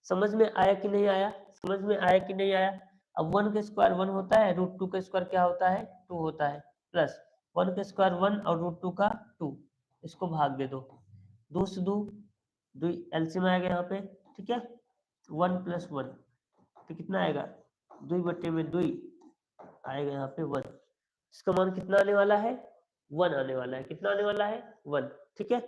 समझ में आया कि नहीं आया? समझ में आया कि नहीं आया? अब 1 का स्क्वायर 1 होता है, √2 का स्क्वायर क्या होता है 2 होता है, प्लस 1 का स्क्वायर 1 और √2 का 2, इसको भाग दे दो, 2 से 2 2 एलसीएम आएगा यहाँ पे, ठीक है, 1 + 1 तो कितना आएगा 2/2 आएगा यहाँ पे 1, इसका मान कितना आने वाला है 1 आने वाला है, कितना आने वाला है 1, ठीक है।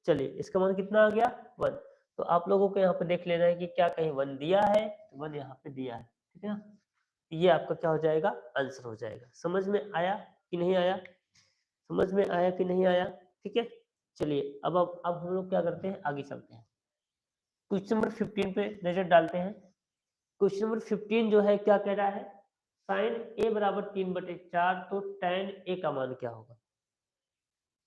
चलिए इसका मान कितना आ गया 1, तो आप लोगों को यहाँ पे देख लेना है कि क्या कहीं 1 दिया है, तो 1 यहाँ पे दिया है, ठीक है ना, ये आपका क्या हो जाएगा आंसर हो जाएगा। समझ में आया कि नहीं आया? समझ में आया कि नहीं आया? ठीक है, चलिए अब हम लोग क्या करते हैं, आगे चलते हैं, क्वेश्चन नंबर 15 पे नजर डालते हैं। क्वेश्चन नंबर 15 जो है क्या कह रहा है, साइन ए बराबर 3/4, तो tan ए का मान क्या होगा,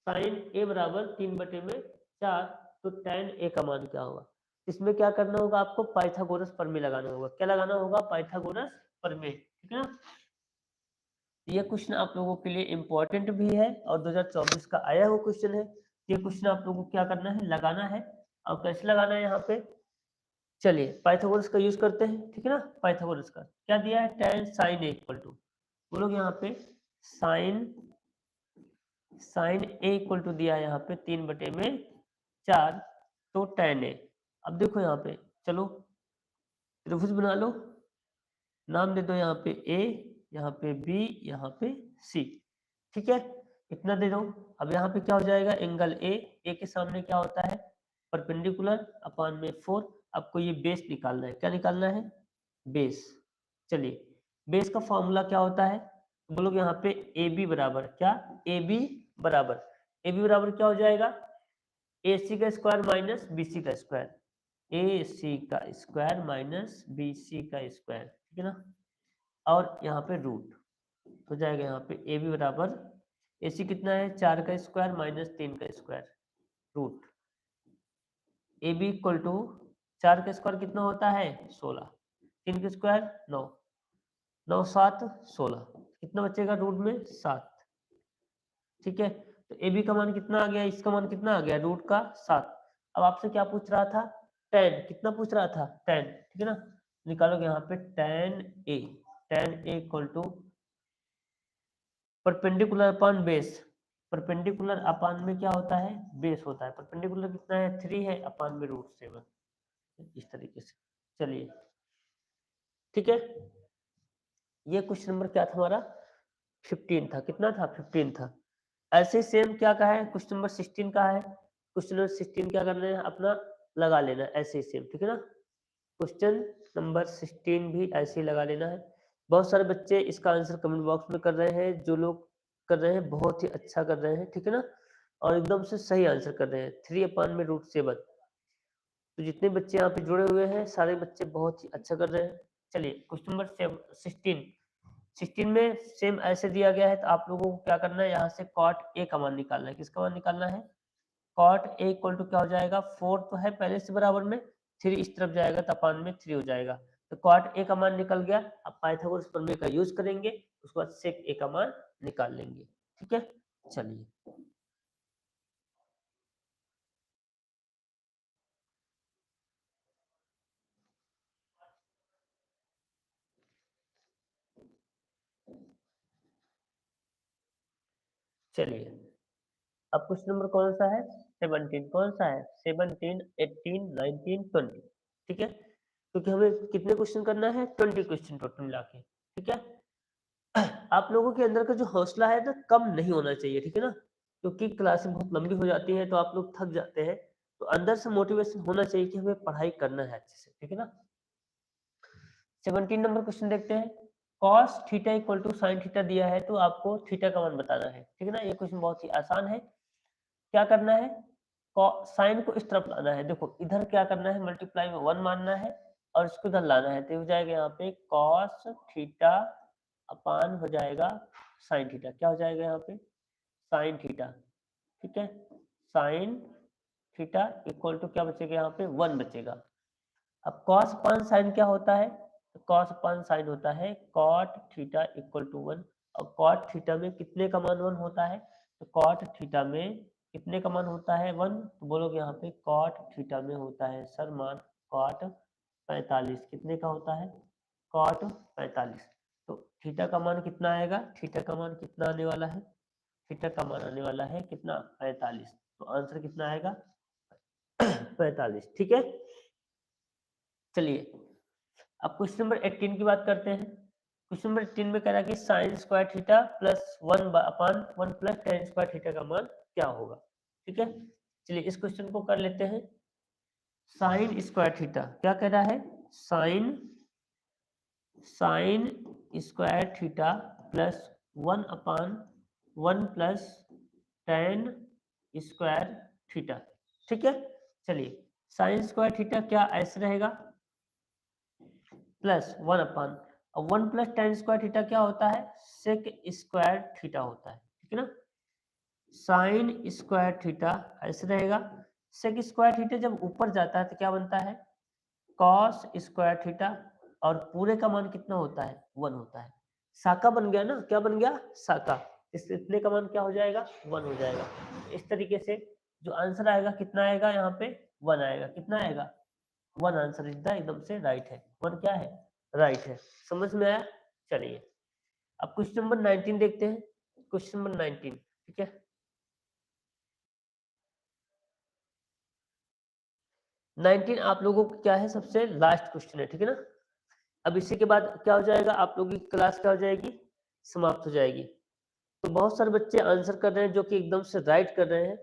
साइन ए बराबर 3/4, तो tan ए का मान क्या होगा। इसमें क्या करना होगा आपको, पाइथागोरस प्रमेय लगाना होगा, क्या लगाना होगा, पाइथागोरस प्रमेय, ठीक है ना। ये क्वेश्चन आप लोगों के लिए इंपॉर्टेंट भी है और 2024 का आया हुआ क्वेश्चन है। ये क्वेश्चन आप लोगों को क्या करना है, लगाना है, और कैसे लगाना है यहाँ पे, चलिए पाइथागोरस का यूज करते हैं, ठीक है ना। पाइथागोरस का क्या दिया है, tan sin a equal to, बोलोगे यहाँ पे साइन ए इक्वल टू दिया है यहाँ पे 3/4, तो tan a, अब देखो यहाँ पे, चलो त्रिभुज बना लो, नाम दे दो यहाँ पे ए, यहाँ पे बी, यहाँ पे सी, ठीक है, इतना दे दो। अब यहाँ पे क्या हो जाएगा, एंगल ए के सामने क्या होता है परपेंडिकुलर अपॉन में 4, आपको ये बेस निकालना है, क्या निकालना है बेस। चलिए बेस का फॉर्मूला क्या होता है, बोलोगे यहाँ पे ए बी बराबर क्या, ए बी बराबर क्या हो जाएगा, ए सी का स्क्वायर माइनस बी सी का स्क्वायर, ए सी का स्क्वायर माइनस बी सी का स्क्वायर, ठीक है ना, और यहाँ पे रूट हो जाएगा, यहाँ पे ए बी बराबर ए सी कितना है 4 का स्क्वायर माइनस 3 का square, root A B equal to 4 का स्क्वायर कितना होता है 16, 3 का स्क्वायर 9, 9 7 16, कितना बचेगा रूट में 7, ठीक है। तो ए बी का मान कितना आ गया, इसका मान कितना आ गया रूट का 7। अब आपसे क्या पूछ रहा था, tan कितना पूछ रहा था, tan, ठीक है ना, निकालोगे यहाँ पे tan A equal to perpendicular upon base, perpendicular upon में क्या होता है बेस होता है, परपेंडिकुलर कितना है 3 है, अपॉन में √7, इस तरीके से। चलिए ठीक है, ये क्वेश्चन नंबर क्या था हमारा 15 था, कितना था 15 था। ऐसे सेम क्या कहा है, क्वेश्चन नंबर 16 का है, क्वेश्चन नंबर 16 क्या करना है अपना लगा लेना ऐसे ही सेम, ठीक है ना। क्वेश्चन नंबर 16 भी ऐसे ही लगा लेना है। बहुत सारे बच्चे इसका आंसर कमेंट बॉक्स में कर रहे हैं, जो लोग कर रहे हैं बहुत ही अच्छा कर रहे हैं, ठीक है ना, और एकदम से सही आंसर कर रहे हैं 3/√7। तो जितने बच्चे यहाँ पे जुड़े हुए हैं सारे बच्चे बहुत ही अच्छा कर रहे हैं। चलिए क्वेश्चन नंबर 16 में सेम ऐसे दिया गया है, तो आप लोगों को क्या करना है, यहाँ से cot a का मान निकालना है, किसका मान निकालना है, cot a इक्वल टू क्या हो जाएगा 4 तो है पहले से बराबर में, 3 इस तरफ जाएगा तो अपान में 3 हो जाएगा, तो cot a का मान निकल गया। अब पाइथागोरस प्रमेय का यूज करेंगे, उसके बाद sec a का मान निकाल लेंगे, ठीक है। चलिए चलिए अब क्वेश्चन नंबर कौन सा है 17, कौन सा है 17 18 19 20, ठीक है, क्योंकि हमें कितने क्वेश्चन करना है 20 क्वेश्चन टोटल मिला के, ठीक है। आप लोगों के अंदर का जो हौसला है ना कम नहीं होना चाहिए, ठीक है ना, क्योंकि क्लासें बहुत लंबी हो जाती हैं तो आप लोग थक जाते हैं, तो अंदर से मोटिवेशन होना चाहिए कि हमें पढ़ाई करना है अच्छे से, ठीक है ना। 17 नंबर क्वेश्चन देखते हैं, cos theta equal to sine theta दिया है, तो आपको थीटा का मान बताना है, ठीक है ना, ये क्वेश्चन बहुत ही आसान है। क्या करना है, साइन को इस तरफ लाना है। देखो इधर क्या करना है, मल्टीप्लाई में 1 मानना है और इसको इधर लाना है, तो हो जाएगा यहाँ पे कॉस थीटा अपान हो जाएगा साइन थीटा। क्या हो जाएगा यहाँ पे, साइन थीटा। ठीक है, साइन थीटा इक्वल टू क्या बचेगा यहाँ पे, 1 बचेगा। अब कॉस अपान साइन क्या होता है, तो कॉस अपान साइन होता है कॉट थीटा इक्वल टू 1। और कॉट थीटा में कितने का मान 1 होता है, तो कॉट थीटा में कितने का मान होता है 1, तो बोलोगे यहाँ पे कॉट थीटा में होता है सर मान कॉट 45। कितने का होता है, कॉट 45। तो थीटा का मान कितना आएगा, थीटा का मान कितना आने वाला है, थीटा का मान आने वाला है कितना, 45। तो आंसर कितना आएगा 45। ठीक है, चलिए अब क्वेश्चन नंबर 18 की बात करते हैं। क्वेश्चन नंबर 18 में कह रहा है कि sign square theta plus 1 upon 1 plus tan square theta का मान क्या होगा। ठीक है, चलिए इस क्वेश्चन को कर लेते हैं। साइन स्क्वायर थीटा क्या कह रहा है, sine sine square theta plus 1 upon 1 plus tan square theta. ठीक है, चलिए साइन स्क्वायर थीटा क्या ऐसे रहेगा, प्लस 1 अपान, अब 1 प्लस टेन स्क्वायर थीटा क्या होता है, सेक स्क्वायर थीटा होता है। ठीक है ना, साइन स्क्वायर थीटा ऐसे रहेगा। सेक स्क्वायर थीटा जब ऊपर जाता है तो क्या बनता है, कॉस स्क्वायर थीटा, और पूरे का मान कितना होता है, 1 होता है। साका बन गया ना, क्या बन गया, साका। इस इतने का मान क्या हो जाएगा, 1 हो जाएगा। इस तरीके से जो आंसर आएगा कितना आएगा यहाँ पे, 1 आएगा। कितना आएगा, 1 आंसर इज द एकदम से राइट है। 1 क्या है, राइट है। समझ में आया, चलिए अब क्वेश्चन नंबर 19 देखते हैं। क्वेश्चन नंबर 19, ठीक है, 19 आप लोगों को क्या है, सबसे लास्ट क्वेश्चन है। ठीक है ना, अब इसी के बाद क्या हो जाएगा, आप लोगों की क्लास क्या हो जाएगी, समाप्त हो जाएगी। तो बहुत सारे बच्चे आंसर कर रहे हैं जो कि एकदम से राइट कर रहे हैं।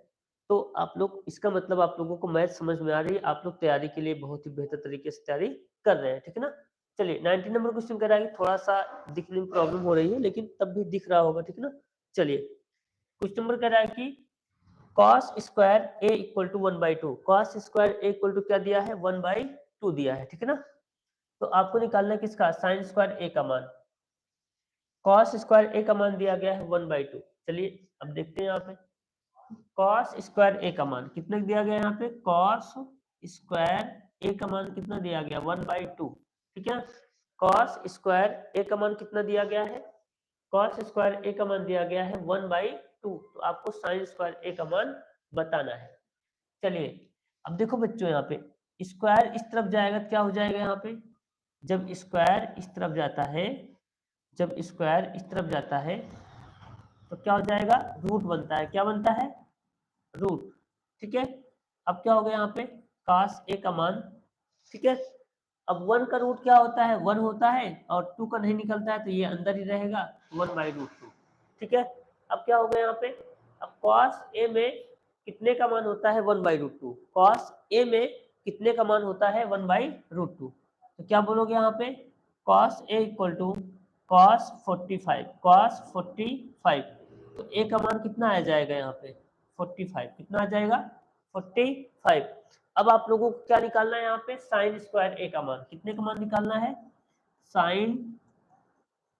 तो आप लोग, इसका मतलब आप लोगों को मैथ समझ में आ रही है, आप लोग तैयारी के लिए बहुत ही बेहतर तरीके से तैयारी कर रहे हैं। ठीक है ना, चलिए 19 नंबर क्वेश्चन कह रहा है कि थोड़ा सा दिखने में प्रॉब्लम हो रही है, लेकिन तब भी दिख रहा होगा। ठीक है ना, चलिए क्वेश्चन नंबर कह रहा है कि cos square a equal to 1/2। cos square a equal to क्या दिया है, 1/2 दिया है। ठीक है ना, तो आपको निकालना है किसका, साइन स्क्वायर a का मान। cos स्क्वायर a का मान दिया गया है 1/2। चलिए अब देखते हैं यहाँ पे cos स्क्वायर a का मान कितना दिया गया है, यहाँ पे cos स्क्वायर a का मान कितना दिया गया, 1/2। ठीक है, cos स्क्वायर a का मान कितना दिया गया है, cos स्क्वायर a का मान दिया गया है 1/2। तो आपको साइन स्क्वायर a का मान बताना है। चलिए अब देखो बच्चों, यहाँ पे स्क्वायर इस तरफ जाएगा तो क्या हो जाएगा, यहाँ पे जब स्क्वायर इस तरफ जाता है, जब स्क्वायर इस तरफ जाता है तो क्या हो जाएगा, रूट बनता है। क्या बनता है, रूट। ठीक है, अब क्या हो गया यहाँ पे, काश ए का मान। ठीक है, अब 1 का रूट क्या होता है, 1 होता है, और 2 का नहीं निकलता है तो ये अंदर ही रहेगा, 1/√2। ठीक है, अब क्या हो गया यहाँ पे, अब कॉस ए में कितने का मान होता है, 1/√2। कॉस ए में कितने का मान होता है, 1/√2। तो क्या बोलोगे यहाँ पे, cos A equal to cos 45। Cos 45, तो ए का मान कितना आ जाएगा यहाँ पे, 45। कितना आ जाएगा, 45। अब आप लोगों को क्या निकालना है यहाँ पे, साइन स्क्वायर ए का मान। कितने का मान निकालना है, साइन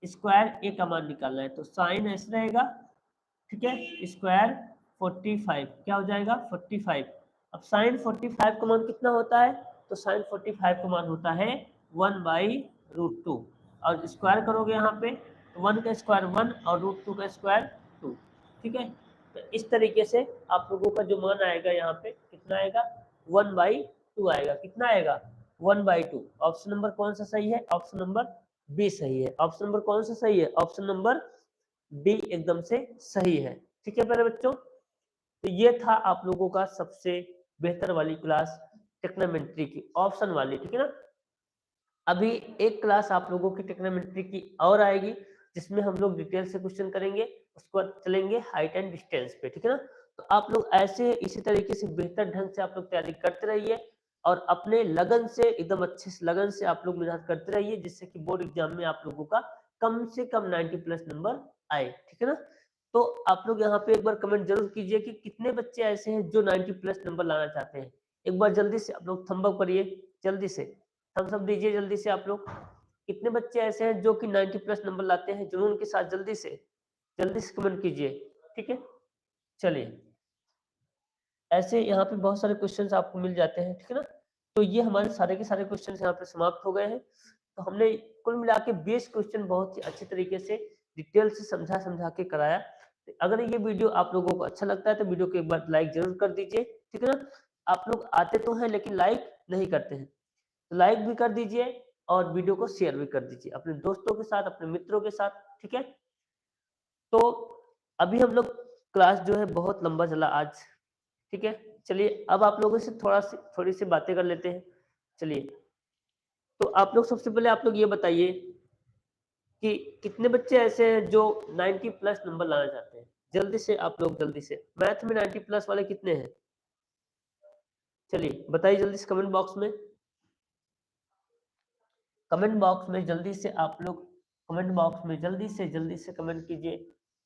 स्क्वायर ए का मान निकालना है। तो साइन ऐसे रहेगा, ठीक है, स्क्वायर 45 क्या हो जाएगा, 45। अब साइन 45 का मान कितना होता है, तो साइन 45 का मान होता है 1/√2। और स्क्वायर करोगे यहाँ पे तो 1 का स्क्वायर 1 और √2 का स्क्वायर 2। ठीक है, तो इस तरीके से आप लोगों का जो मान आएगा यहाँ पे कितना आएगा, 1/2 आएगा। कितना आएगा, 1/2। ऑप्शन नंबर कौन सा सही है, ऑप्शन नंबर बी सही है। ऑप्शन नंबर कौन सा सही है, ऑप्शन नंबर बी एकदम से सही है। ठीक है मेरे बच्चों, तो ये था आप लोगों का सबसे बेहतर वाली क्लास, टेक्नोमेट्री की, ऑप्शन वाली। ठीक है ना, अभी एक क्लास आप लोगों की टेक्नोमेट्री की और आएगी, जिसमें हम लोग डिटेल से क्वेश्चन करेंगे, उसके बाद चलेंगे हाइट एंड डिस्टेंस पे। ठीक है ना, तो आप लोग ऐसे इसी तरीके से बेहतर ढंग से आप लोग तैयारी करते रहिए, और अपने लगन से, एकदम अच्छे से लगन से आप लोग मेहनत करते रहिए, जिससे कि बोर्ड एग्जाम में आप लोगों का कम से कम 90+ नंबर आए। ठीक है ना, तो आप लोग यहाँ पे एक बार कमेंट जरूर कीजिए कि कितने बच्चे ऐसे हैं जो 90 प्लस नंबर लाना चाहते हैं। एक बार जल्दी से आप लोग थंब अप करिए, जल्दी से थम्स अप दीजिए जल्दी से आप लोग। कितने बच्चे ऐसे हैं जो कि 90 प्लस नंबर लाते हैं जुनून के साथ? जल्दी से कमेंट कीजिए, ठीक है? चलिए, ऐसे यहाँ पे बहुत सारे क्वेश्चंस आपको मिल जाते हैं, ठीक है ना? तो ये हमारे सारे के सारे क्वेश्चंस यहाँ पे समाप्त हो गए हैं। तो हमने कुल मिला के 20 क्वेश्चन बहुत ही अच्छे तरीके से डिटेल से समझा के कराया। तो अगर ये वीडियो आप लोगों को अच्छा लगता है तो वीडियो को एक बार लाइक जरूर कर दीजिए, ठीक है ना? आप लोग आते तो हैं लेकिन लाइक नहीं करते हैं, तो लाइक भी कर दीजिए और वीडियो को शेयर भी कर दीजिए अपने दोस्तों के साथ, अपने मित्रों के साथ, ठीक है? तो अभी हम लोग क्लास जो है बहुत लंबा चला आज, ठीक है? चलिए अब आप लोगों से थोड़ी सी बातें कर लेते हैं। चलिए, तो आप लोग सबसे पहले आप लोग ये बताइए कि कितने बच्चे ऐसे हैं जो 90 प्लस नंबर लाना चाहते हैं? जल्दी से आप लोग, जल्दी से। मैथ में 90 प्लस वाले कितने हैं? चलिए बताइए जल्दी से कमेंट बॉक्स में। कमेंट बॉक्स में जल्दी से आप लोग, कमेंट बॉक्स में जल्दी से कमेंट कीजिए।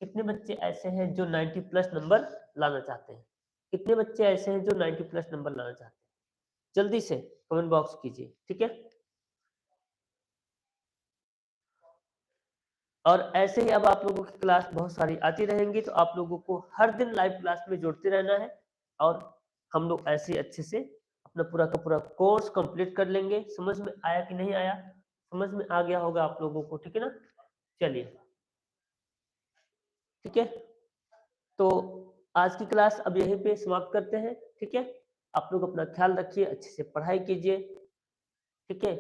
कितने बच्चे ऐसे हैं जो 90 प्लस नंबर लाना चाहते हैं? कितने बच्चे ऐसे हैं जो 90 प्लस नंबर लाना चाहते हैं? जल्दी से कमेंट बॉक्स कीजिए, ठीक है? और ऐसे ही अब आप लोगों की क्लास बहुत सारी आती रहेंगी, तो आप लोगों को हर दिन लाइव क्लास में जुड़ते रहना है और हम लोग ऐसे ही अच्छे से अपना पूरा का पूरा कोर्स कंप्लीट कर लेंगे। समझ में आया कि नहीं आया? समझ में आ गया होगा आप लोगों को, ठीक है ना? चलिए, ठीक है? तो आज की क्लास अब यहीं पे समाप्त करते हैं, ठीक है? आप लोग अपना ख्याल रखिए, अच्छे से पढ़ाई कीजिए, ठीक है?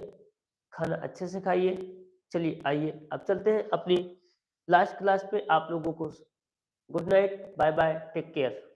खाना अच्छे से खाइए। चलिए आइए अब चलते हैं अपनी लास्ट क्लास पे। आप लोगों को good night, bye bye, take care.